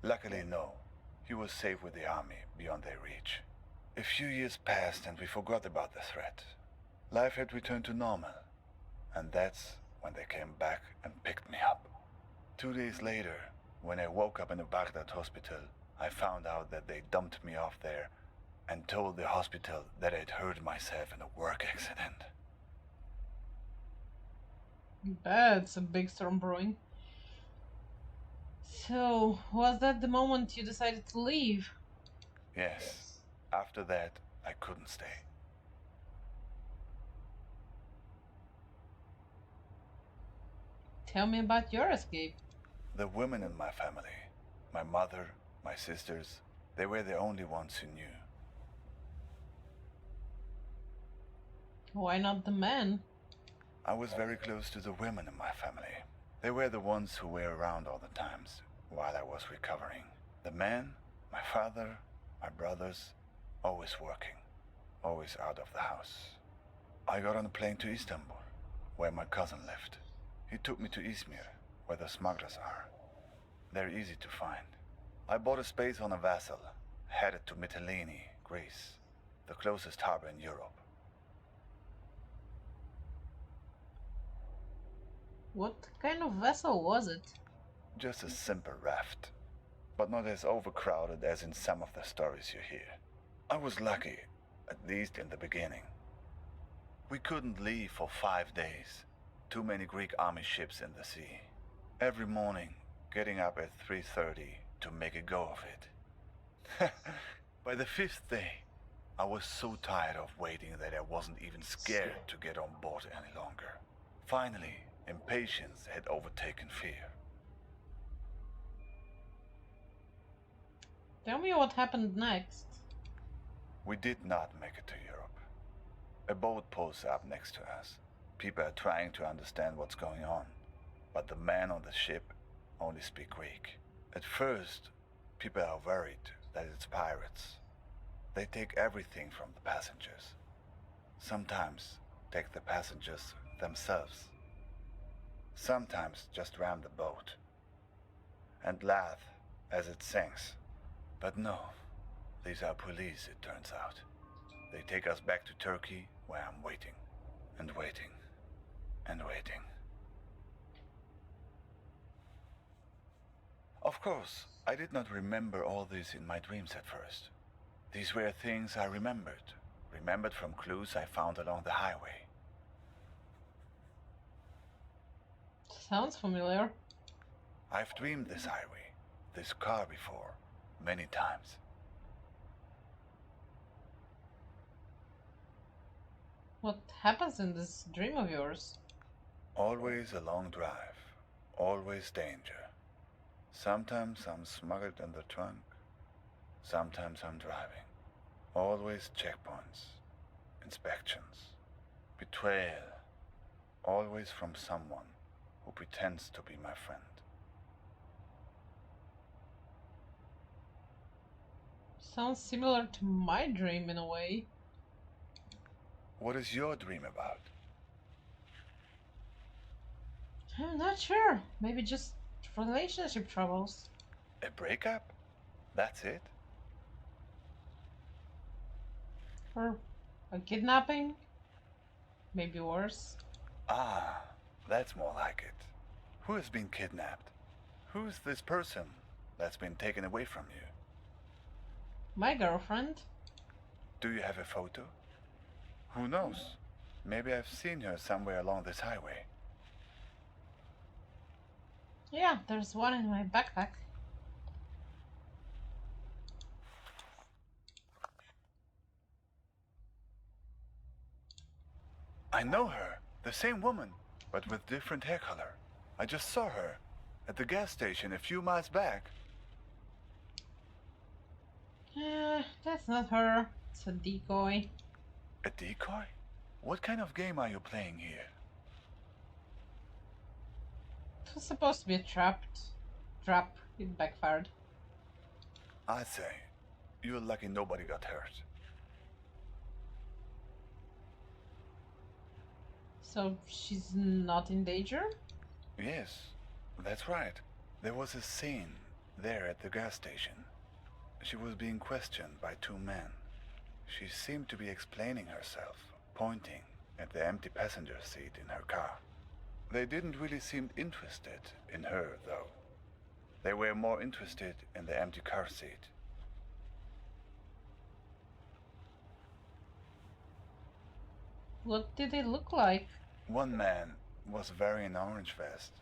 Luckily, no. He was safe with the army beyond their reach. A few years passed and we forgot about the threat. Life had returned to normal, and that's when they came back and picked me up. 2 days later, when I woke up in a Baghdad hospital, I found out that they dumped me off there and told the hospital that I'd hurt myself in a work accident. That's a big storm brewing. So, was that the moment you decided to leave? Yes. After that, I couldn't stay. Tell me about your escape. The women in my family, my mother, my sisters, they were the only ones who knew. Why not the men? I was very close to the women in my family. They were the ones who were around all the times while I was recovering. The men, my father, my brothers, always working, always out of the house. I got on a plane to Istanbul, where my cousin lived. He took me to Izmir, where the smugglers are. They're easy to find. I bought a space on a vessel, headed to Mytilene, Greece, the closest harbor in Europe. What kind of vessel was it? Just a simple raft, but not as overcrowded as in some of the stories you hear. I was lucky, at least in the beginning. We couldn't leave for 5 days. Too many Greek army ships in the sea. Every morning, getting up at 3:30 to make a go of it. By the fifth day, I was so tired of waiting that I wasn't even scared to get on board any longer. Finally, impatience had overtaken fear. Tell me what happened next. We did not make it to Europe. A boat pulls up next to us. People are trying to understand what's going on, but the men on the ship only speak Greek. At first, people are worried that it's pirates. They take everything from the passengers. Sometimes take the passengers themselves. Sometimes just ram the boat and laugh as it sinks. But no, these are police, it turns out. They take us back to Turkey, where I'm waiting, and waiting, and waiting. Of course, I did not remember all this in my dreams at first. These were things I remembered from clues I found along the highway. Sounds familiar. I've dreamed this highway, this car before, many times. What happens in this dream of yours? Always a long drive, always danger. Sometimes I'm smuggled in the trunk, sometimes I'm driving. Always checkpoints, inspections, betrayal, always from someone who pretends to be my friend. Sounds similar to my dream in a way. What is your dream about? I'm not sure. Maybe just relationship troubles. A breakup? That's it? Or a kidnapping? Maybe worse. Ah, that's more like it. Who has been kidnapped? Who's this person that's been taken away from you? My girlfriend? Do you have a photo? Who knows? Maybe I've seen her somewhere along this highway. Yeah, there's one in my backpack. I know her, the same woman, but with different hair color. I just saw her at the gas station a few miles back. That's not her. It's a decoy. A decoy? What kind of game are you playing here? It was supposed to be a trap. It backfired. I say, you're lucky nobody got hurt. So she's not in danger? Yes, that's right. There was a scene there at the gas station. She was being questioned by two men. She seemed to be explaining herself, pointing at the empty passenger seat in her car. They didn't really seem interested in her, though. They were more interested in the empty car seat. What did it look like? One man was wearing an orange vest.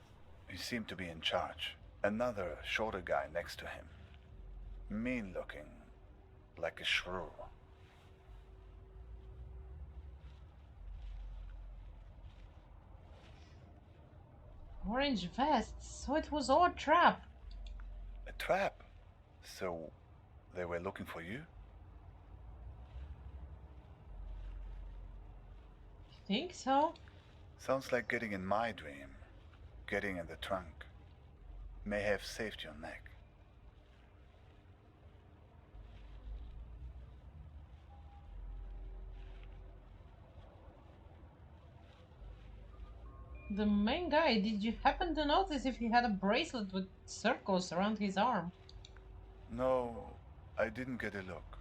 He seemed to be in charge. Another, shorter guy next to him. Mean looking, like a shrew. Orange vest, so it was all a trap. A trap? So they were looking for you? Think so? Sounds like getting in my dream. Getting in the trunk. May have saved your neck. The main guy, did you happen to notice if he had a bracelet with circles around his arm? No, I didn't get a look.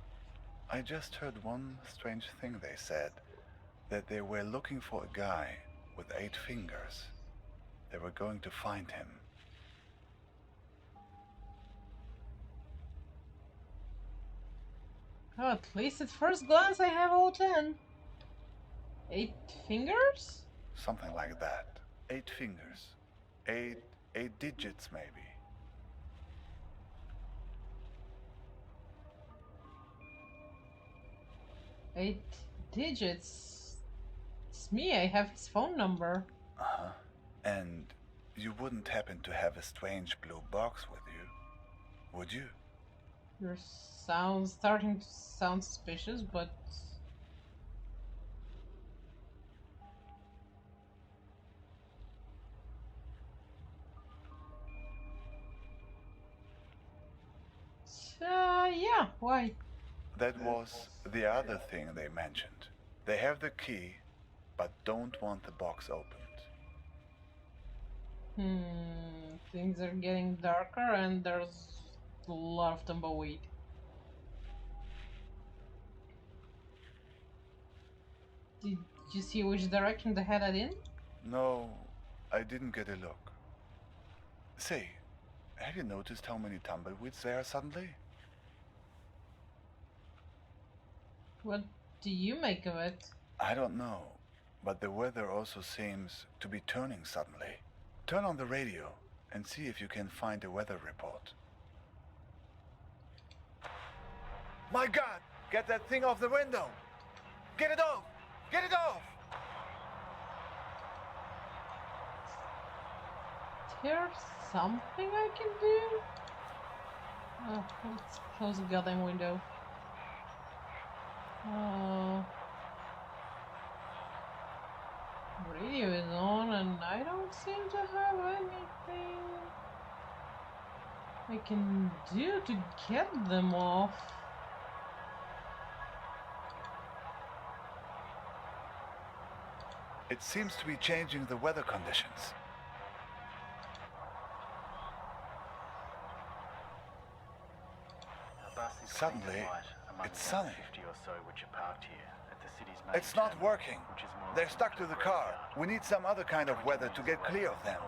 I just heard one strange thing they said. That they were looking for a guy with 8 fingers. They were going to find him. Oh, at least at first glance I have all 10. 8 fingers? Something like that. 8 fingers. 8 digits maybe. 8 digits. It's me, I have his phone number. Uh-huh. And you wouldn't happen to have a strange blue box with you, would you? Your sound starting to sound suspicious, but yeah, why? That was the other thing they mentioned. They have the key, but don't want the box opened. Things are getting darker and there's a lot of tumbleweed. Did you see which direction they headed in? No, I didn't get a look. Say, have you noticed how many tumbleweeds there are suddenly? What do you make of it? I don't know, but the weather also seems to be turning suddenly. Turn on the radio and see if you can find a weather report. My God! Get that thing off the window! Get it off! Get it off! There's something I can do? Oh, let's close the goddamn window. Radio is on and I don't seem to have anything I can do to get them off. It seems to be changing the weather conditions. Suddenly, it's sunny. It's not working. They're stuck to the car. We need some other kind of weather to get clear of them.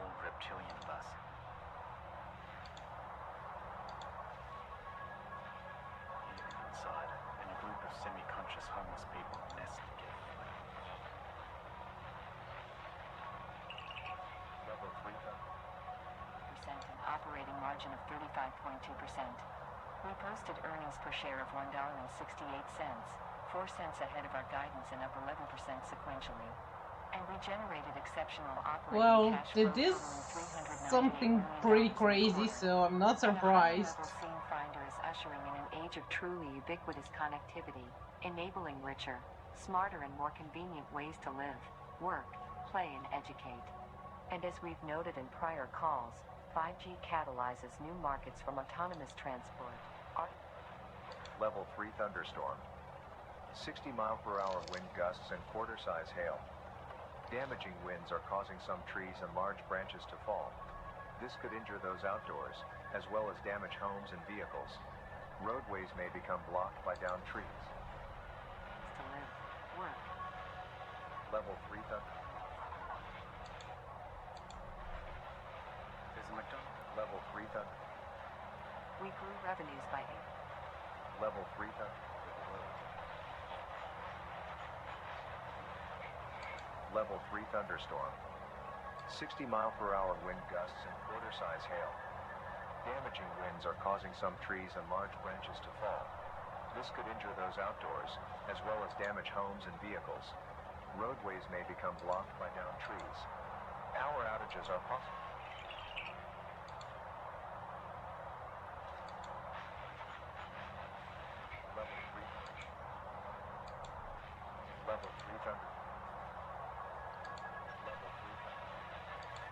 Operating margin of 35.2%. We posted earnings per share of $1.68, 4 cents ahead of our guidance and up 11% sequentially. And we generated exceptional operating cash flow it is totaling $398 something million pretty in the crazy, quarter. so I'm not And a surprised. high-level scene finder is ushering in an age of truly ubiquitous connectivity, enabling richer, smarter, and more convenient ways to live, work, play, and educate. And as we've noted in prior calls, 5G catalyzes new markets from autonomous transport. Level 3 thunderstorm. 60-mile-per-hour wind gusts and quarter-size hail. Damaging winds are causing some trees and large branches to fall. This could injure those outdoors, as well as damage homes and vehicles. Roadways may become blocked by downed trees. To live, work. Level 3 thunder. Level 3 thunder. We grew revenues by 8. Level 3 thunder. Level 3 thunderstorm. 60-mile-per-hour wind gusts and quarter-size hail. Damaging winds are causing some trees and large branches to fall. This could injure those outdoors, as well as damage homes and vehicles. Roadways may become blocked by downed trees. Power outages are possible. Level 3 thunder. Level 3 thunder.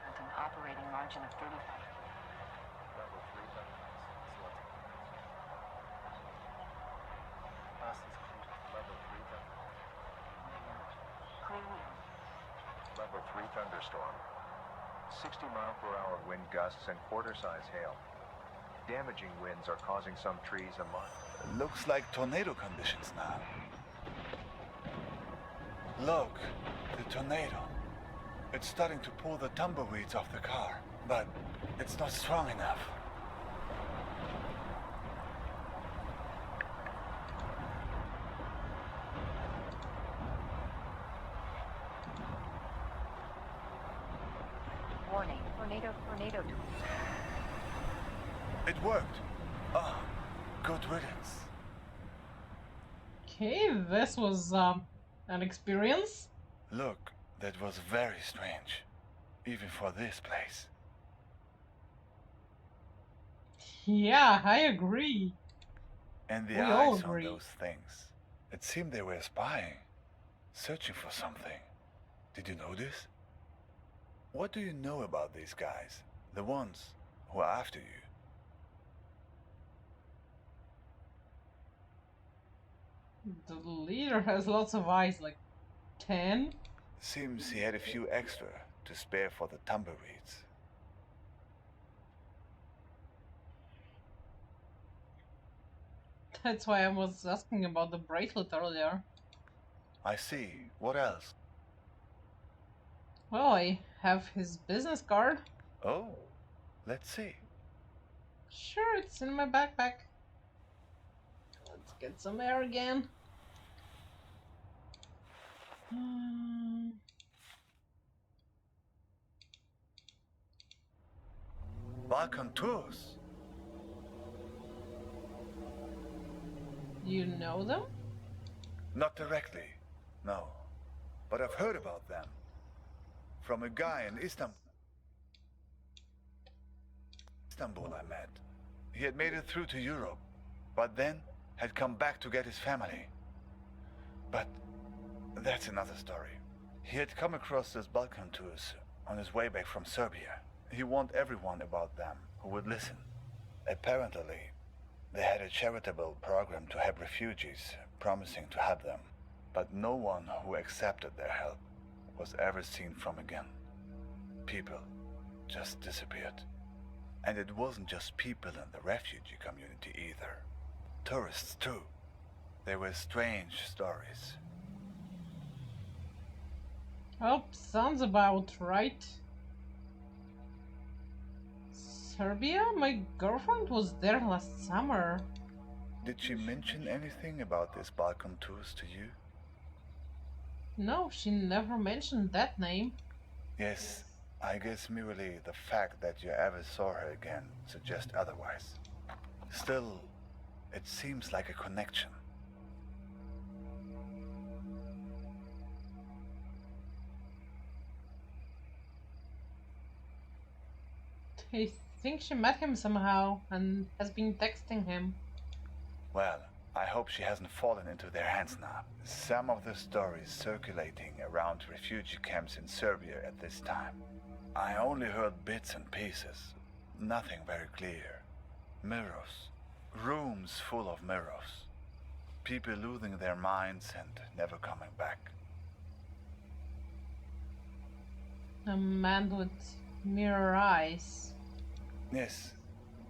And an operating margin of 35. Level 3 thunder. Level 3 thunder. Clearly. Level 3 thunderstorm. 60-mile-per-hour wind gusts and quarter-size hail. Damaging winds are causing some trees and large. Looks like tornado conditions now. Look, the tornado. It's starting to pull the tumbleweeds off the car, but it's not strong enough. Warning, tornado. It worked. Oh, good riddance. Okay, this was an experience. Look, that was very strange. Even for this place. Yeah, I agree. And the We all eyes on agree. those things. It seemed they were spying. Searching for something. Did you notice? What do you know about these guys? The ones who are after you? The leader has lots of eyes, like 10. Seems he had a few extra to spare for the tumbleweeds. That's why I was asking about the bracelet earlier. I see. What else? Well, I have his business card. Oh, let's see. Sure, it's in my backpack. Let's get some air again. Balkan tours. You know them? Not directly, no. But I've heard about them. From a guy in Istanbul I met. He had made it through to Europe, but then had come back to get his family. But that's another story. He had come across those Balkan tours on his way back from Serbia. He warned everyone about them who would listen. Apparently, they had a charitable program to help refugees, promising to help them. But no one who accepted their help was ever seen from again. People just disappeared. And it wasn't just people in the refugee community either. Tourists too. They were strange stories. Oh, sounds about right. Serbia? My girlfriend was there last summer. Did she mention anything about these Balkan tours to you? No, she never mentioned that name. Yes, I guess merely the fact that you ever saw her again suggests otherwise. Still, it seems like a connection. I think she met him somehow and has been texting him. Well, I hope she hasn't fallen into their hands now. Some of the stories circulating around refugee camps in Serbia at this time. I only heard bits and pieces. Nothing very clear. Mirrors. Rooms full of mirrors. People losing their minds and never coming back. A man with mirror eyes. Yes,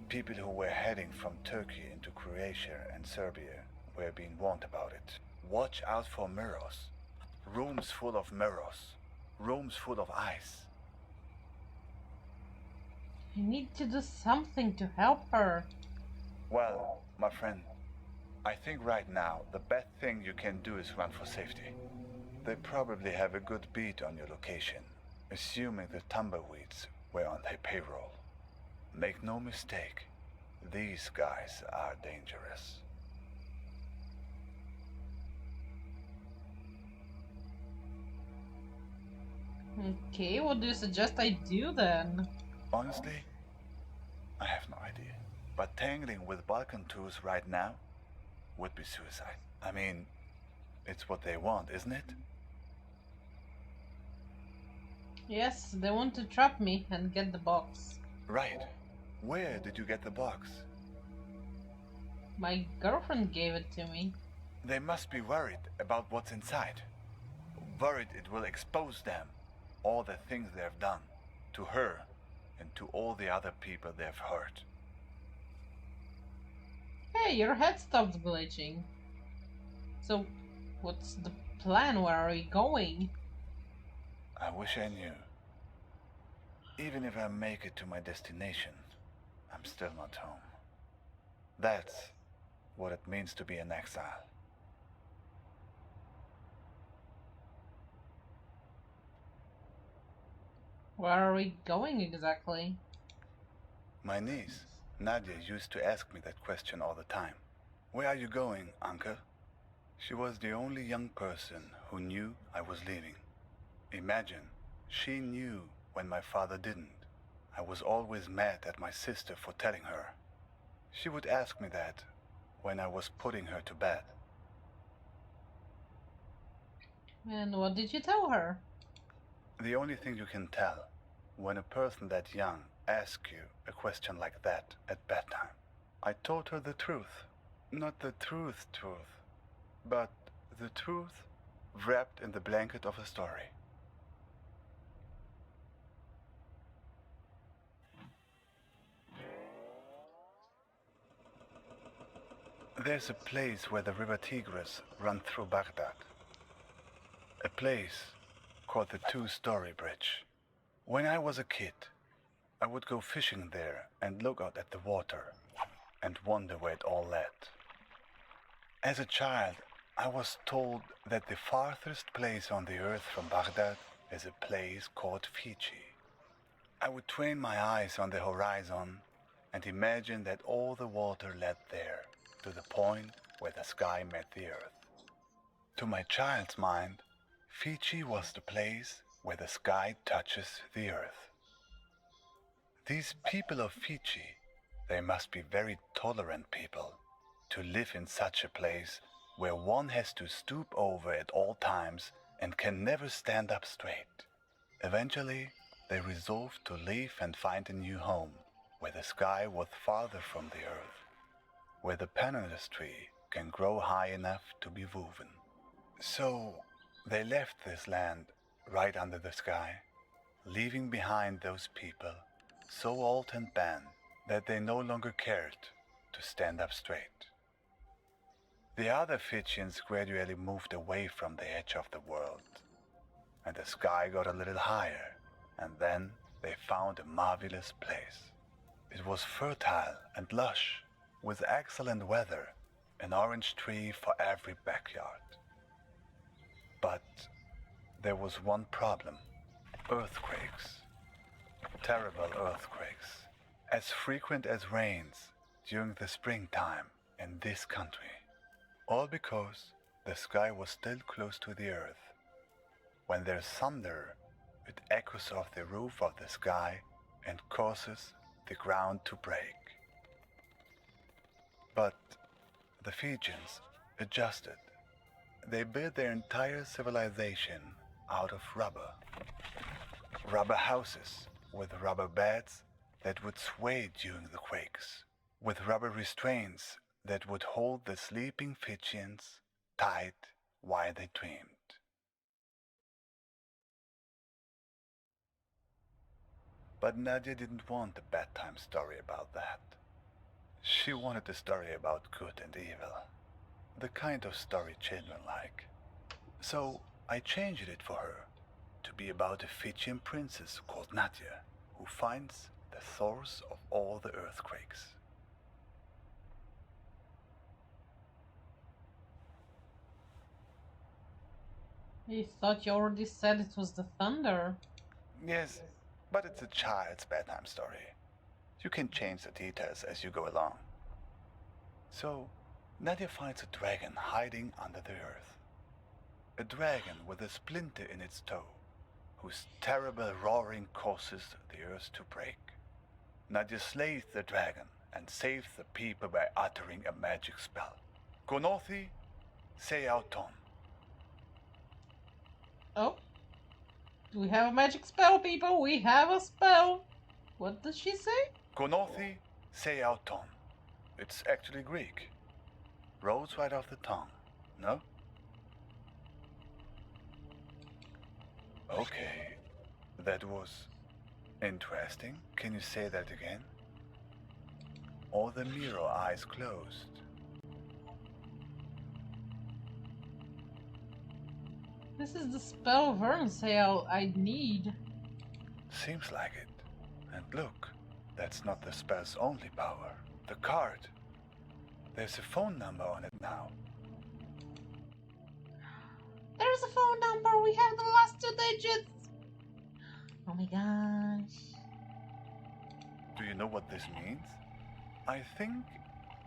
people who were heading from Turkey into Croatia and Serbia were being warned about it. Watch out for mirrors. Rooms full of mirrors. Rooms full of eyes. I need to do something to help her. Well, my friend, I think right now the best thing you can do is run for safety. They probably have a good beat on your location, assuming the tumbleweeds were on their payroll. Make no mistake, these guys are dangerous. Okay, what do you suggest I do then? Honestly, I have no idea. But tangling with Balkan tours right now would be suicide. I mean, it's what they want, isn't it? Yes, they want to trap me and get the box. Right. Where did you get the box? My girlfriend gave it to me. They must be worried about what's inside. Worried it will expose them, all the things they've done, to her and to all the other people they've hurt. Hey, your head stopped glitching. So, what's the plan? Where are we going? I wish I knew. Even if I make it to my destination, I'm still not home. That's what it means to be an exile. Where are we going exactly? My niece, Nadia, used to ask me that question all the time. Where are you going, uncle? She was the only young person who knew I was leaving. Imagine, she knew when my father didn't. I was always mad at my sister for telling her. She would ask me that when I was putting her to bed. And what did you tell her? The only thing you can tell when a person that young asks you a question like that at bedtime. I told her the truth. Not the truth, but the truth wrapped in the blanket of a story. There's a place where the river Tigris runs through Baghdad. A place called the Two-Story Bridge. When I was a kid, I would go fishing there and look out at the water and wonder where it all led. As a child, I was told that the farthest place on the earth from Baghdad is a place called Fiji. I would train my eyes on the horizon and imagine that all the water led there, to the point where the sky met the earth. To my child's mind, Fiji was the place where the sky touches the earth. These people of Fiji, they must be very tolerant people to live in such a place where one has to stoop over at all times and can never stand up straight. Eventually, they resolved to leave and find a new home where the sky was farther from the earth, where the pandanus tree can grow high enough to be woven. So they left this land right under the sky, leaving behind those people so old and bent that they no longer cared to stand up straight. The other Fijians gradually moved away from the edge of the world, and the sky got a little higher, and then they found a marvelous place. It was fertile and lush, with excellent weather, an orange tree for every backyard. But there was one problem: earthquakes. Terrible earthquakes, as frequent as rains during the springtime in this country. All because the sky was still close to the earth. When there's thunder, it echoes off the roof of the sky and causes the ground to break. But the Fijians adjusted. They built their entire civilization out of rubber. Rubber houses with rubber beds that would sway during the quakes, with rubber restraints that would hold the sleeping Fijians tight while they dreamed. But Nadia didn't want a bedtime story about that. She wanted a story about good and evil, the kind of story children like. So I changed it for her to be about a Fijian princess called Nadia, who finds the source of all the earthquakes. I thought you already said it was the thunder. Yes, but it's a child's bedtime story. You can change the details as you go along. So, Nadia finds a dragon hiding under the earth. A dragon with a splinter in its toe, whose terrible roaring causes the earth to break. Nadia slays the dragon and saves the people by uttering a magic spell. Konothi Seauton. Oh? Do we have a magic spell, people? We have a spell! What does she say? Konothi Seauton. It's actually Greek. Rolls right off the tongue, no? Okay, that was interesting. Can you say that again? All the mirror eyes closed. This is the spell Vernsale I need. Seems like it. And look, that's not the spell's only power. The card. There's a phone number on it now. There's a phone number! We have the last 2 digits! Oh my gosh. Do you know what this means? I think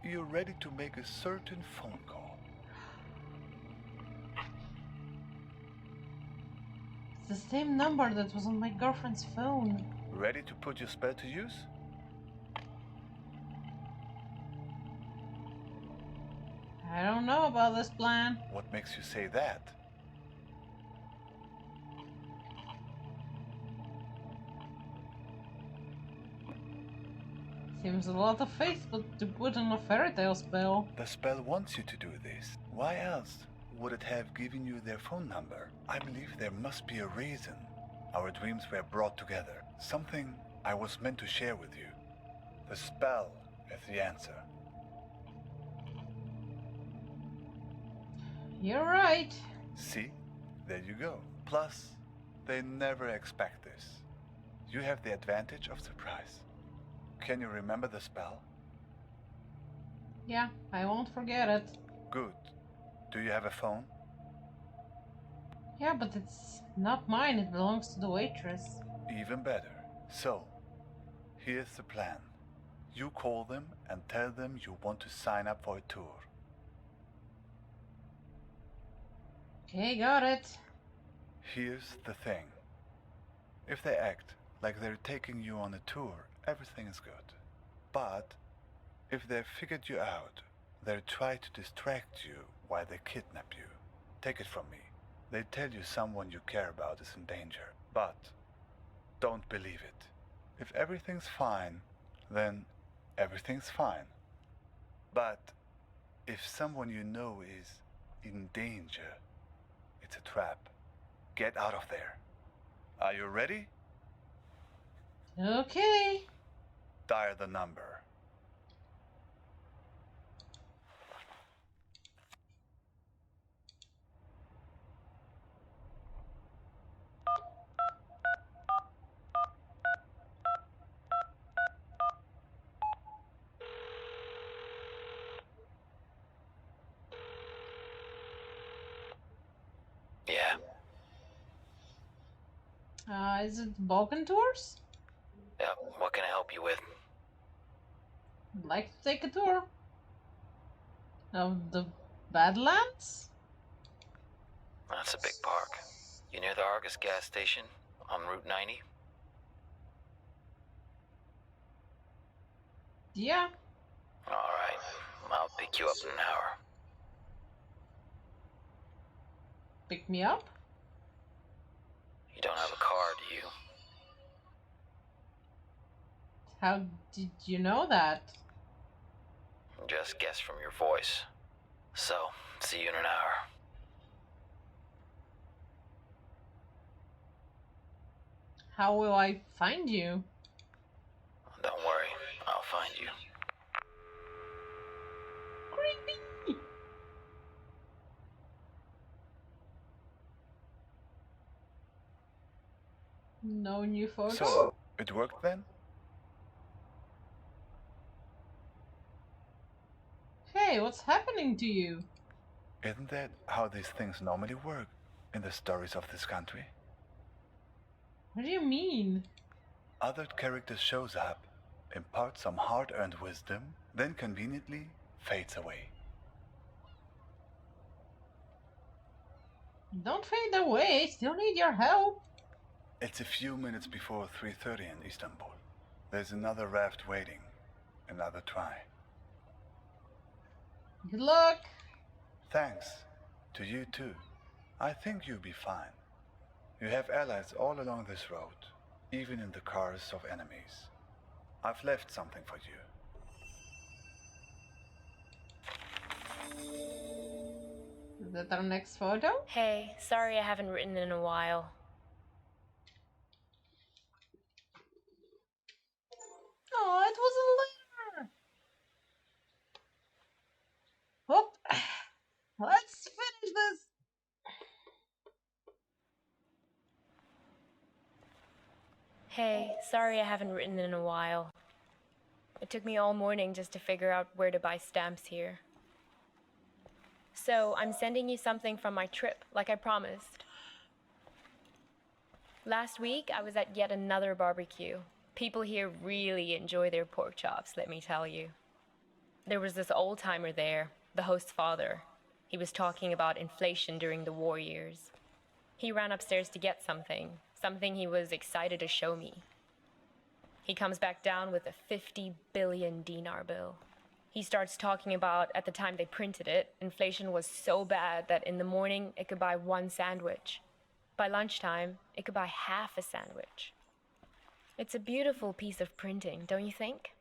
you're ready to make a certain phone call. the same number that was on my girlfriend's phone. Ready to put your spell to use? I don't know about this plan. What makes you say that? Seems a lot of faith to put on a fairy tale spell. The spell wants you to do this. Why else would it have given you their phone number? I believe there must be a reason our dreams were brought together. Something I was meant to share with you. The spell is the answer. You're right. See? There you go. Plus, they never expect this. You have the advantage of surprise. Can you remember the spell? Yeah, I won't forget it. Good. Do you have a phone? Yeah, but it's not mine, it belongs to the waitress. Even better. So, here's the plan. You call them and tell them you want to sign up for a tour. Okay, got it. Here's the thing. If they act like they're taking you on a tour, everything is good. But if they've figured you out, they'll try to distract you while they kidnap you. Take it from me. They tell you someone you care about is in danger. But don't believe it. If everything's fine, then everything's fine. But if someone you know is in danger, it's a trap. Get out of there. Are you ready? Okay. Dial the number. Yeah. Is it Balkan Tours? Yep. What can I help you with? I'd like to take a tour of the Badlands? That's a big park. You near the Argus gas station on Route 90? Yeah. Alright. I'll pick you up in an hour. Pick me up? You don't have a car, do you? How did you know that? Just guess from your voice. So, see you in an hour. How will I find you? Don't worry, I'll find you. Creepy! No new photos? So, it worked then? Hey, what's happening to you? Isn't that how these things normally work in the stories of this country? What do you mean? Other characters shows up, imparts some hard-earned wisdom, then conveniently fades away. Don't fade away, still need your help. It's a few minutes before 3:30 in Istanbul. There's another raft waiting. Another try. Good luck. Thanks. To you too. I think you'll be fine. You have allies all along this road, even in the cars of enemies. I've left something for you. Is that our next photo? Hey, sorry I haven't written in a while. Oh, it was a letter. Oh, let's finish this. Hey, sorry I haven't written in a while. It took me all morning just to figure out where to buy stamps here. So, I'm sending you something from my trip, like I promised. Last week, I was at yet another barbecue. People here really enjoy their pork chops, let me tell you. There was this old-timer there, the host's father. He was talking about inflation during the war years. He ran upstairs to get something he was excited to show me. He comes back down with a 50 billion dinar bill. He starts talking about, at the time they printed it, inflation was so bad that in the morning it could buy one sandwich. By lunchtime, it could buy half a sandwich. It's a beautiful piece of printing, don't you think?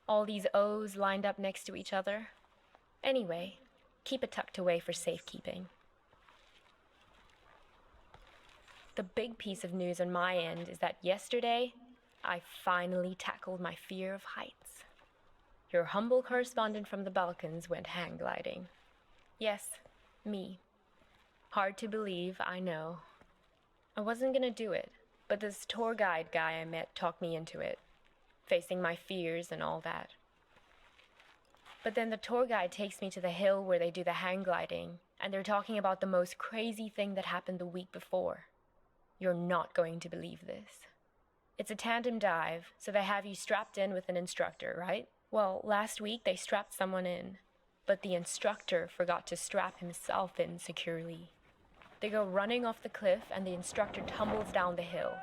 All these O's lined up next to each other. Anyway, keep it tucked away for safekeeping. The big piece of news on my end is that yesterday, I finally tackled my fear of heights. Your humble correspondent from the Balkans went hang gliding. Yes, me. Hard to believe, I know. I wasn't gonna do it, but this tour guide guy I met talked me into it, facing my fears and all that. But then the tour guide takes me to the hill where they do the hang gliding, and they're talking about the most crazy thing that happened the week before. You're not going to believe this. It's a tandem dive, so they have you strapped in with an instructor, right? Well, last week they strapped someone in, but the instructor forgot to strap himself in securely. They go running off the cliff and the instructor tumbles down the hill.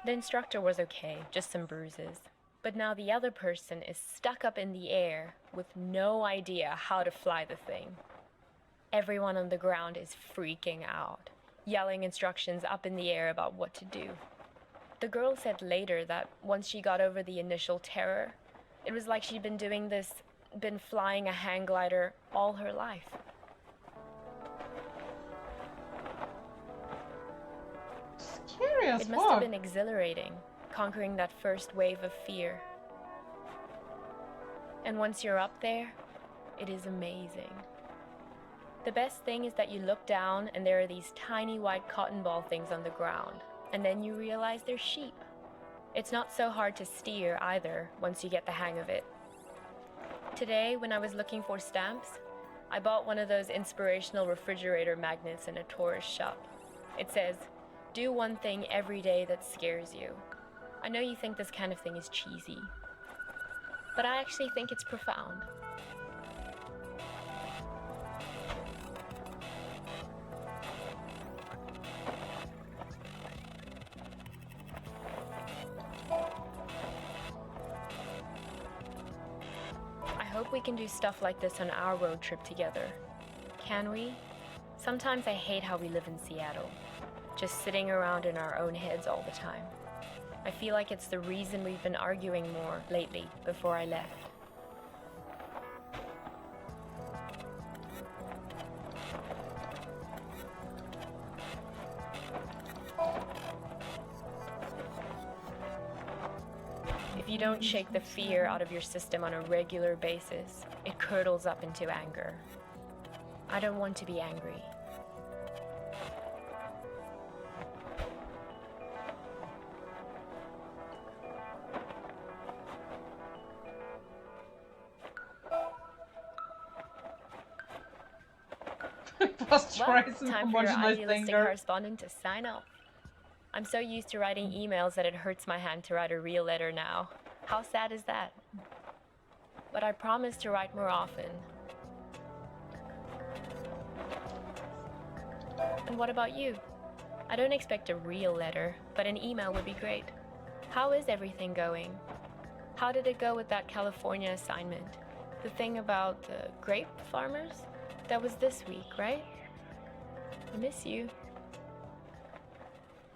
The instructor was okay, just some bruises. But now the other person is stuck up in the air with no idea how to fly the thing. Everyone on the ground is freaking out, yelling instructions up in the air about what to do. The girl said later that once she got over the initial terror, it was like she'd been flying a hang glider all her life. Scary as It must have fuck. been exhilarating, conquering that first wave of fear. And once you're up there, it is amazing. The best thing is that you look down and there are these tiny white cotton ball things on the ground, and then you realize they're sheep. It's not so hard to steer either once you get the hang of it. Today, when I was looking for stamps, I bought one of those inspirational refrigerator magnets in a tourist shop. It says, "Do one thing every day that scares you." I know you think this kind of thing is cheesy, but I actually think it's profound. I hope we can do stuff like this on our road trip together. Can we? Sometimes I hate how we live in Seattle, just sitting around in our own heads all the time. I feel like it's the reason we've been arguing more lately before I left. If you don't shake the fear out of your system on a regular basis, it curdles up into anger. I don't want to be angry. Plus Well, tries and time for your homogenized idealistic anger. correspondent to sign off. I'm so used to writing emails that it hurts my hand to write a real letter now. How sad is that? But I promise to write more often. And what about you? I don't expect a real letter, but an email would be great. How is everything going? How did it go with that California assignment? The thing about the grape farmers? That was this week, right? I miss you.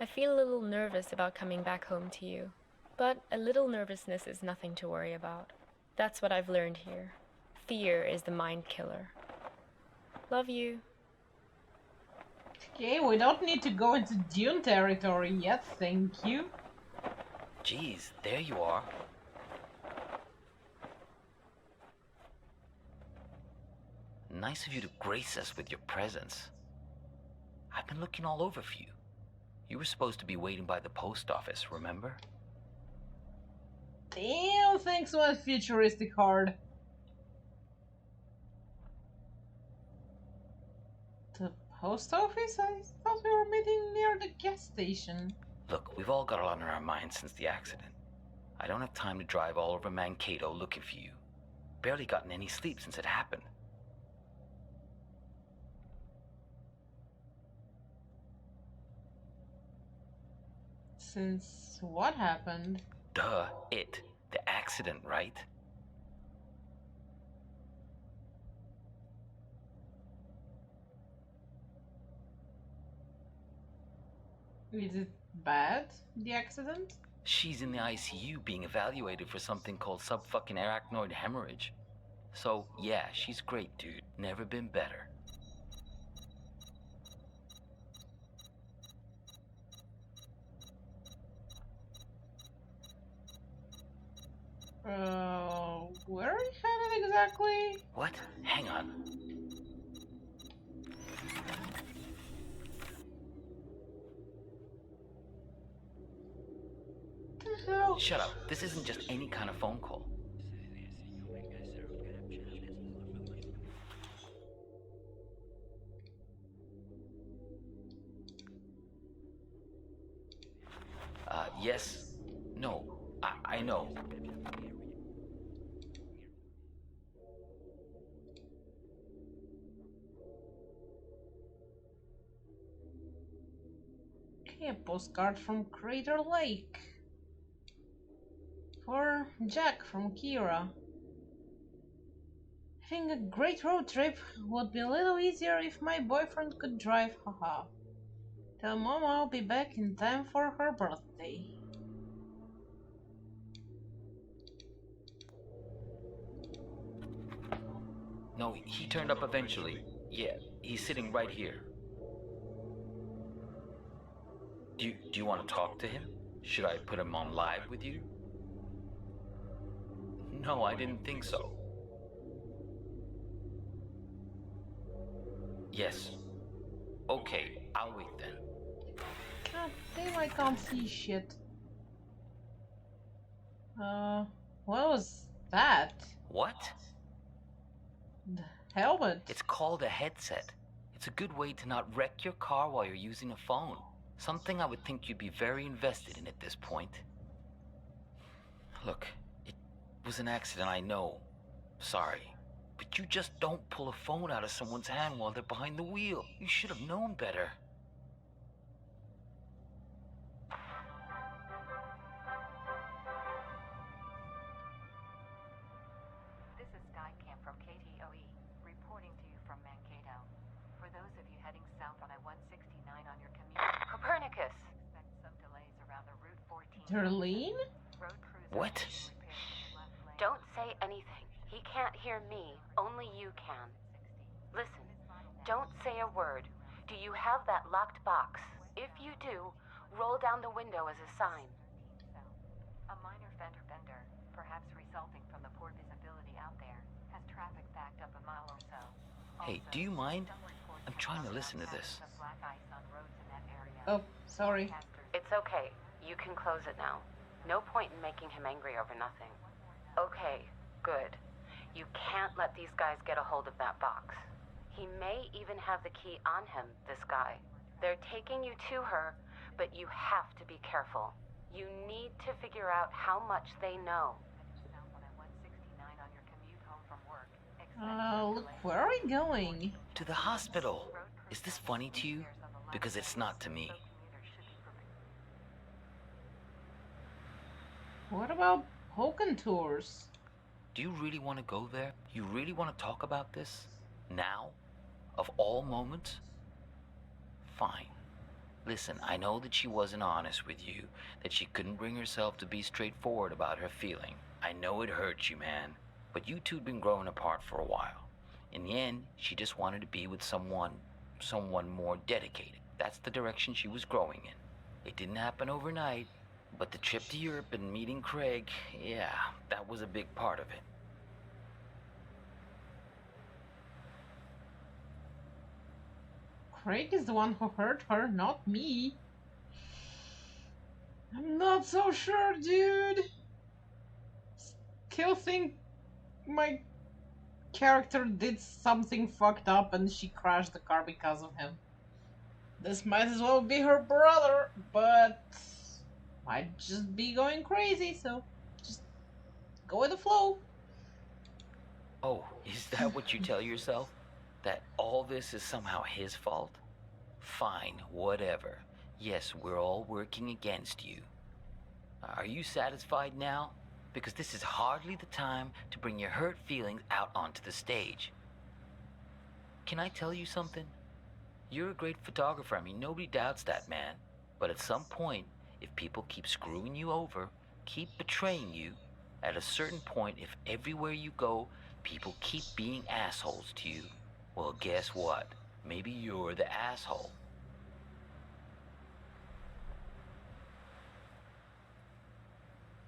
I feel a little nervous about coming back home to you, but a little nervousness is nothing to worry about. That's what I've learned here. Fear is the mind killer. Love you. Okay, we don't need to go into Dune territory yet, thank you. Geez, there you are. Nice of you to grace us with your presence. I've been looking all over for you. You were supposed to be waiting by the post office, remember? Damn, thanks so much, futuristic hard. The post office? I thought we were meeting near the gas station. Look, we've all got a lot on our minds since the accident. I don't have time to drive all over Mankato looking for you. Barely gotten any sleep since it happened. Since what happened? Duh, it. The accident, right? Is it bad, the accident? She's in the ICU being evaluated for something called sub-fucking-arachnoid hemorrhage. So, yeah, she's great, dude. Never been better. Where are you headed exactly? What? Hang on. What the hell? Shut up. This isn't just any kind of phone call. Yes. No. I know. Okay, a postcard from Crater Lake. For Jack from Kira. Having a great road trip would be a little easier if my boyfriend could drive, haha. Tell Mom I'll be back in time for her birthday. No, he turned up eventually. Yeah, he's sitting right here. Do you want to talk to him? Should I put him on live with you? No, I didn't think so. Yes. Okay, I'll wait then. God damn, I can't see shit. What was that? What? The helmet. It's called a headset. It's a good way to not wreck your car while you're using a phone. Something I would think you'd be very invested in at this point. Look, it was an accident, I know. Sorry. But you just don't pull a phone out of someone's hand while they're behind the wheel. You should have known better. This is Skycam from KTOE, reporting to you from Mankato. For those of you heading south on I-169 on your commute, Copernicus! expect some delays around the Route 14. Darlene? Road crews What? are making repairs in the left lane. Don't say anything. He can't hear me. Only you can. Listen, don't say a word. Do you have that locked box? If you do, roll down the window as a sign. A minor fender bender, perhaps resulting from the poor visibility out there, has traffic backed up a mile or so. Hey, Also, do you mind? some reports I'm of trying to southbound listen to patches this. of black ice on roads in that area. Oh, sorry. Forecasters It's okay. You can close it now. No point in making him angry over nothing. Okay, good. You can't let these guys get a hold of that box. He may even have the key on him, this guy. They're taking you to her, but you have to be careful. You need to figure out how much they know. south on I-169 on your commute home from work. Expect some Look, delays. where are we going? To the hospital. Is this funny to you? Because it's not to me. So commuters should be prepared. What about Hoken tours? Do you really want to go there? You really want to talk about this? Now? Of all moments? Fine. Listen, I know that she wasn't honest with you, that she couldn't bring herself to be straightforward about her feeling. I know it hurts you, man, but you two'd been growing apart for a while. In the end, she just wanted to be with someone more dedicated. That's the direction she was growing in. It didn't happen overnight, but the trip to Europe and meeting Craig, yeah, that was a big part of it. Craig is the one who hurt her, not me. I'm not so sure, dude. Still think my character did something fucked up and she crashed the car because of him. This might as well be her brother, but might just be going crazy, so just go with the flow. Oh, is that what you tell yourself? That all this is somehow his fault? Fine, whatever. Yes, we're all working against you. Are you satisfied now? Because this is hardly the time to bring your hurt feelings out onto the stage. Can I tell you something? You're a great photographer. I mean, nobody doubts that, man. But at some point, if people keep screwing you over, keep betraying you, at a certain point, if everywhere you go, people keep being assholes to you, well, guess what? Maybe you're the asshole.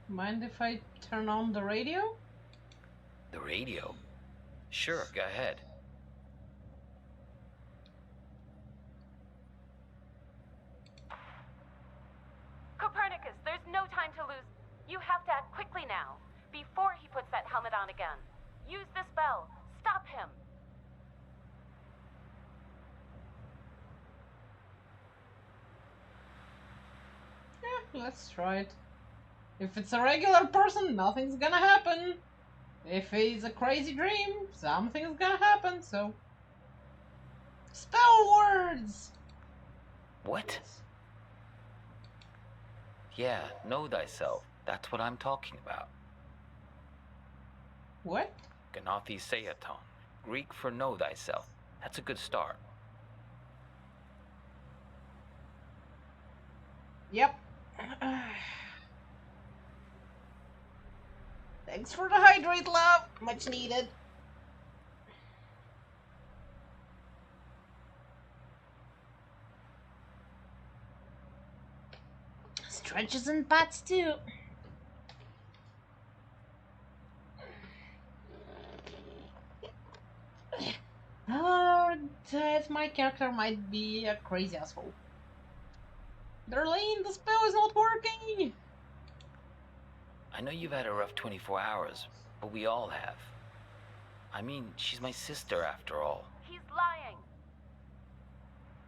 Mind if I turn on the radio? The radio? Sure, go ahead. Copernicus, there's no time to lose. You have to act quickly now, before he puts that helmet on again. Use the spell. Stop him. Yeah, let's try it. If it's a regular person, nothing's gonna happen. If it's a crazy dream, something's gonna happen, so... Spell words! What? Yeah, know thyself. That's what I'm talking about. What? Gnathi Seaton. Greek for know thyself. That's a good start. Yep. Thanks for the hydrate, love. Much needed. Stretches and bats too. Oh, that my character might be a crazy asshole. Darlene, the spell is not working! I know you've had a rough 24 hours, but we all have. I mean, she's my sister after all. He's lying.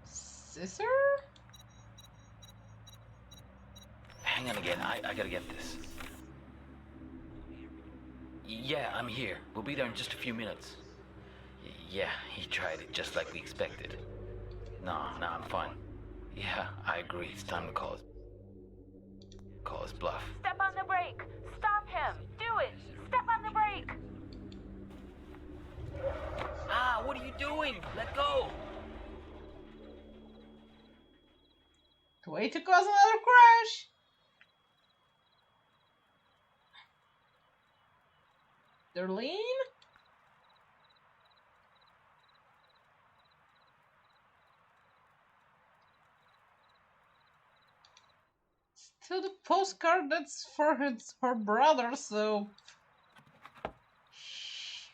Sister? Hang on again, I gotta get this. Yeah, I'm here. We'll be there in just a few minutes. Yeah, he tried it just like we expected. No, I'm fine. Yeah, I agree. It's time to call his bluff. Step on the brake. Stop him. Do it. Step on the brake. Ah, what are you doing? Let go! Way to cause another crash! Darlene? Still the postcard that's for her brother, so... Shit.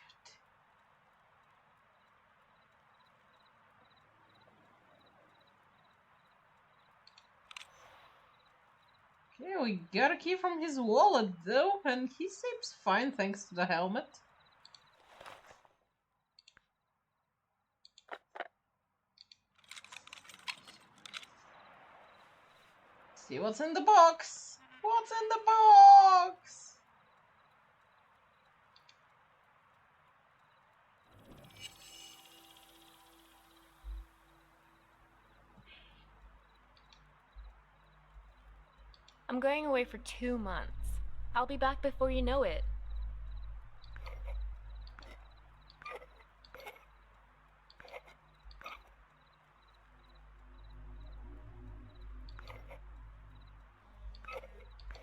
Okay, we got a key from his wallet though, and he seems fine thanks to the helmet. See what's in the box! What's in the box? I'm going away for 2 months. I'll be back before you know it.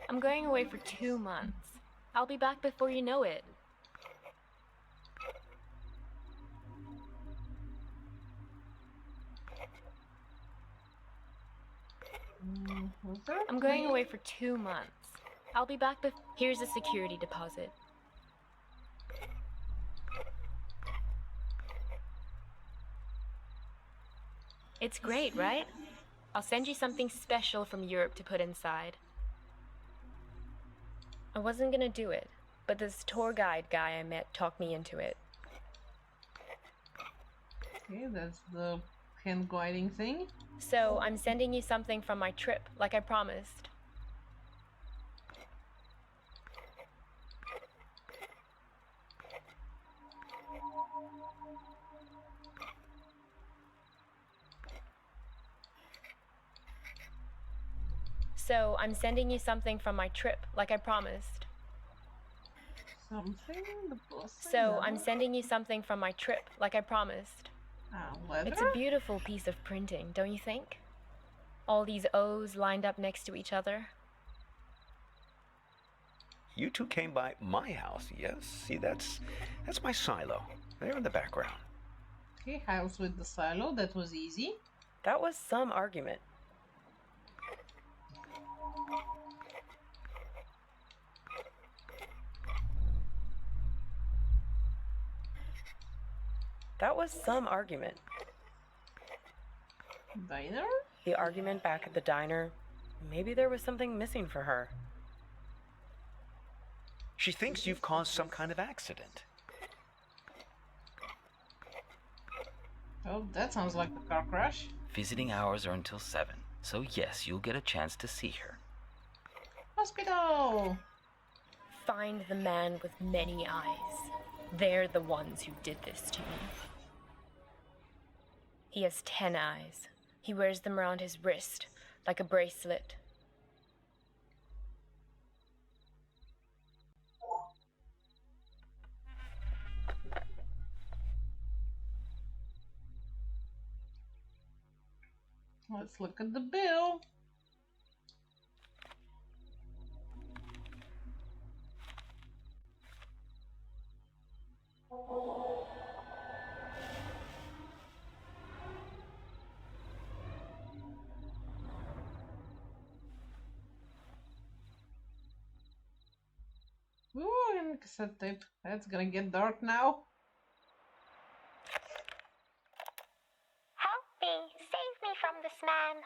I'm going away for 2 months. I'll be back before you know it. I'm going away for 2 months. I'll be back Here's a security deposit. It's great, right? I'll send you something special from Europe to put inside. I wasn't gonna do it, but this tour guide guy I met talked me into it. Okay, that's the hand gliding thing. So I'm sending you something from my trip, like I promised. So, I'm sending you something from my trip, like I promised. Something? The blessing? So, I'm sending you something from my trip, like I promised. Leather? It's a beautiful piece of printing, don't you think? All these O's lined up next to each other. You two came by my house, yes? See, that's my silo. There in the background. Okay, house with the silo. That was easy. That was some argument. That was some argument. Diner? The argument back at the diner. Maybe there was something missing for her. She thinks you've caused some kind of accident. Oh, that sounds like a car crash. Visiting hours are until 7, so yes, you'll get a chance to see her. Hospital! Find the man with many eyes. They're the ones who did this to me. He has 10 eyes. He wears them around his wrist, like a bracelet. Let's look at the bill. Ooh, and cassette tape. That's gonna get dark now. Help me! Save me from this man!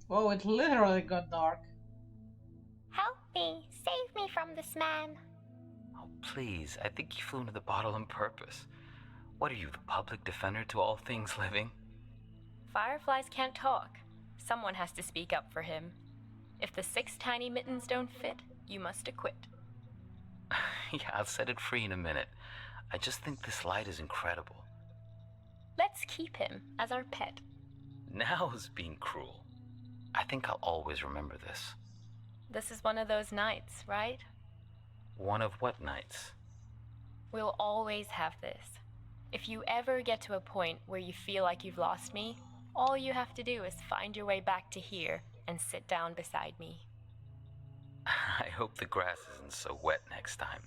Whoa, it literally got dark. Help me! Save me from this man! Oh, please, I think you flew into the bottle on purpose. What are you, the public defender to all things living? Fireflies can't talk. Someone has to speak up for him. If the 6 tiny mittens don't fit, you must acquit. Yeah, I'll set it free in a minute. I just think this light is incredible. Let's keep him as our pet. Now is being cruel. I think I'll always remember this. This is one of those nights, right? One of what nights? We'll always have this. If you ever get to a point where you feel like you've lost me, all you have to do is find your way back to here and sit down beside me. I hope the grass isn't so wet next time.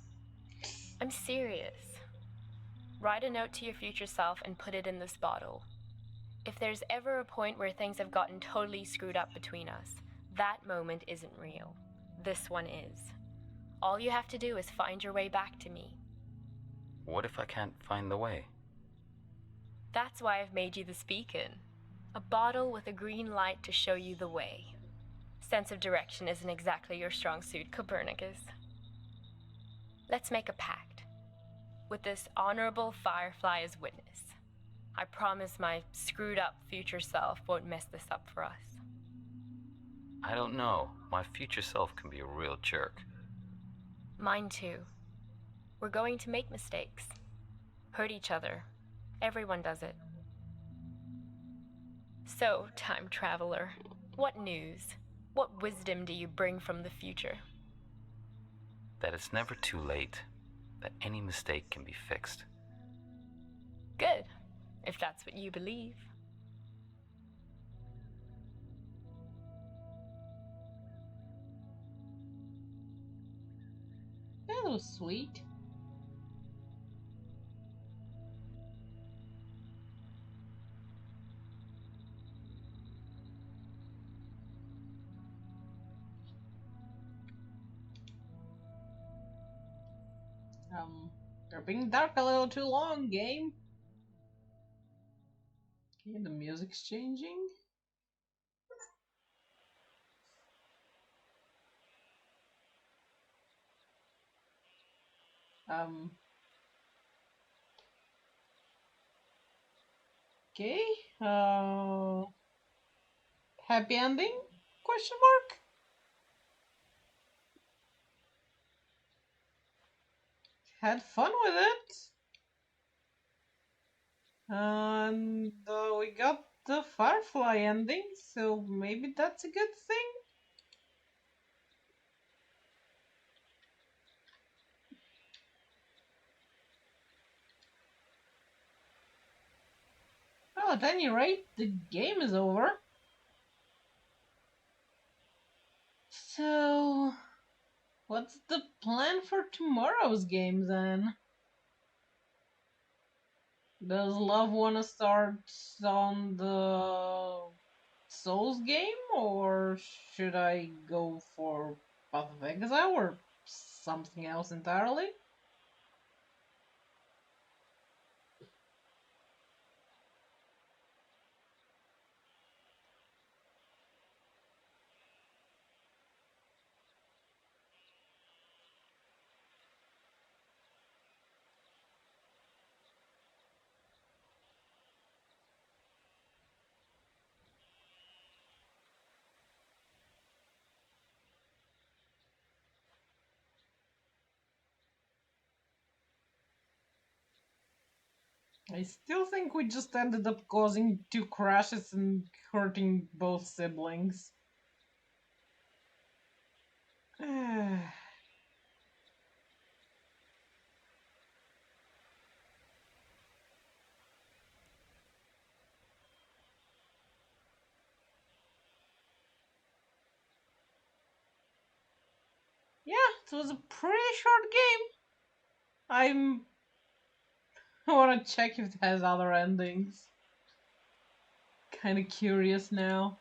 I'm serious. Write a note to your future self and put it in this bottle. If there's ever a point where things have gotten totally screwed up between us, that moment isn't real. This one is. All you have to do is find your way back to me. What if I can't find the way? That's why I've made you this beacon. A bottle with a green light to show you the way. Sense of direction isn't exactly your strong suit, Copernicus. Let's make a pact. With this honorable firefly as witness. I promise my screwed up future self won't mess this up for us. I don't know. My future self can be a real jerk. Mine too. We're going to make mistakes. Hurt each other. Everyone does it. So, time traveler, what news? What wisdom do you bring from the future? That it's never too late. That any mistake can be fixed. Good, if that's what you believe. That was sweet. You're being dark a little too long, game. Okay, the music's changing. Okay. Happy ending? Question mark? had fun with it. And we got the Firefly ending, so maybe that's a good thing. Well, at any rate, the game is over. So, what's the plan for tomorrow's game then? Does Love wanna start on the Souls game, or should I go for Path of Exile or something else entirely? I still think we just ended up causing 2 crashes and hurting both siblings. Yeah, it was a pretty short game. I want to check if it has other endings. Kind of curious now.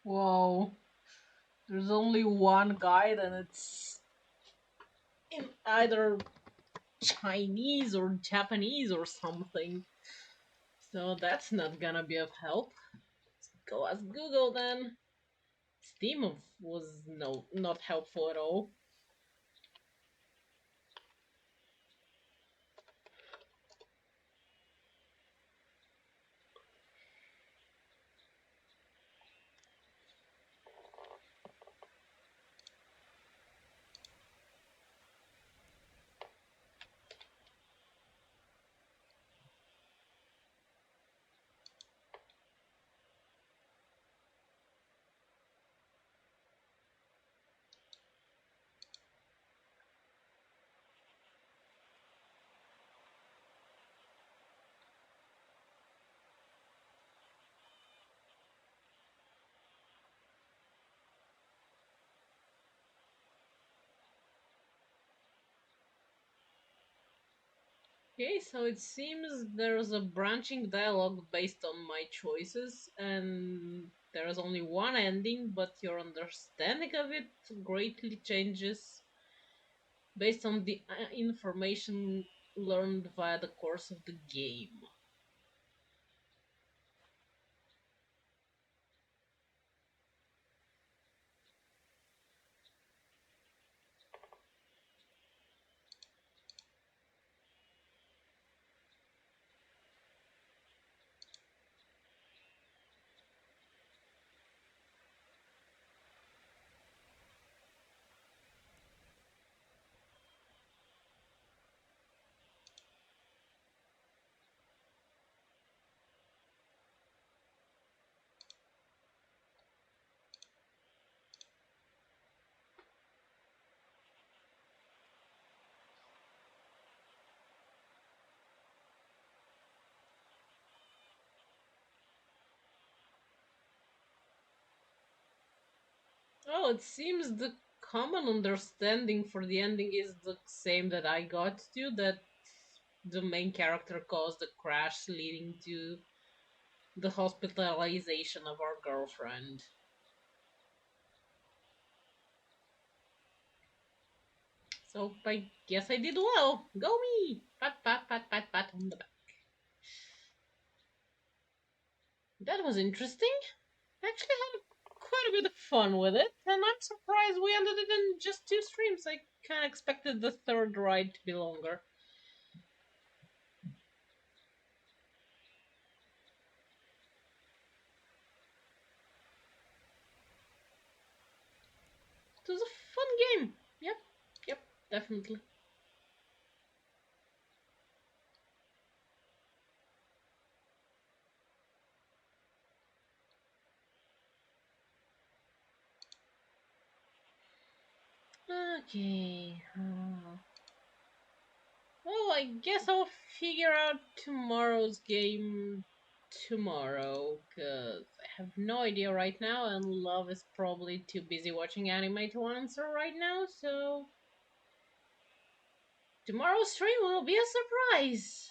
Whoa. There's only one guide and it's in either Chinese or Japanese or something. So that's not gonna be of help. Let's go ask Google then. Steam was not helpful at all. Okay, so it seems there's a branching dialogue based on my choices, and there is only one ending, but your understanding of it greatly changes based on the information learned via the course of the game. Oh, it seems the common understanding for the ending is the same that I got to, that the main character caused a crash leading to the hospitalization of our girlfriend. So I guess I did well. Go me! Pat, pat, pat, pat, pat on the back. That was interesting. I actually had quite a bit of fun with it, and I'm surprised we ended it in just 2 streams. I kind of expected the third ride to be longer. It was a fun game. Yep, definitely. Okay. Well, I guess I'll figure out tomorrow's game tomorrow, because I have no idea right now, and Love is probably too busy watching anime to answer right now, so tomorrow's stream will be a surprise.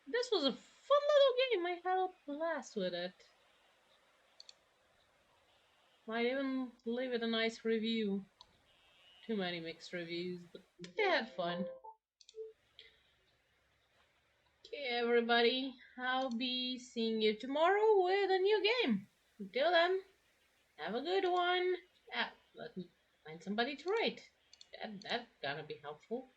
This was a fun little game. I had a blast with it. Might even leave it a nice review. Too many mixed reviews, but I had fun. Okay, everybody, I'll be seeing you tomorrow with a new game. Until then, have a good one. Ah, let me find somebody to rate. That's gonna be helpful.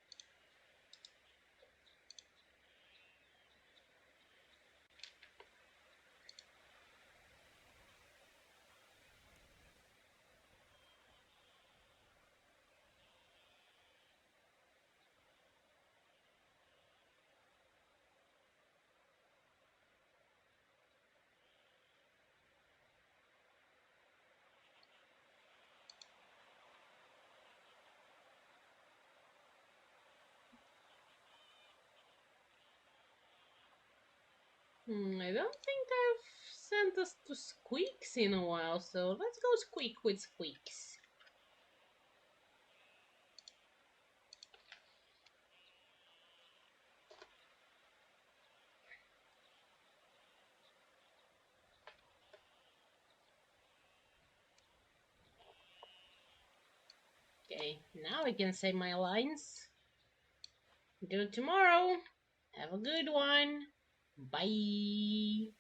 I don't think I've sent us to Squeaks in a while, so let's go Squeak with Squeaks. Okay, now I can say my lines. Do it tomorrow. Have a good one. Bye.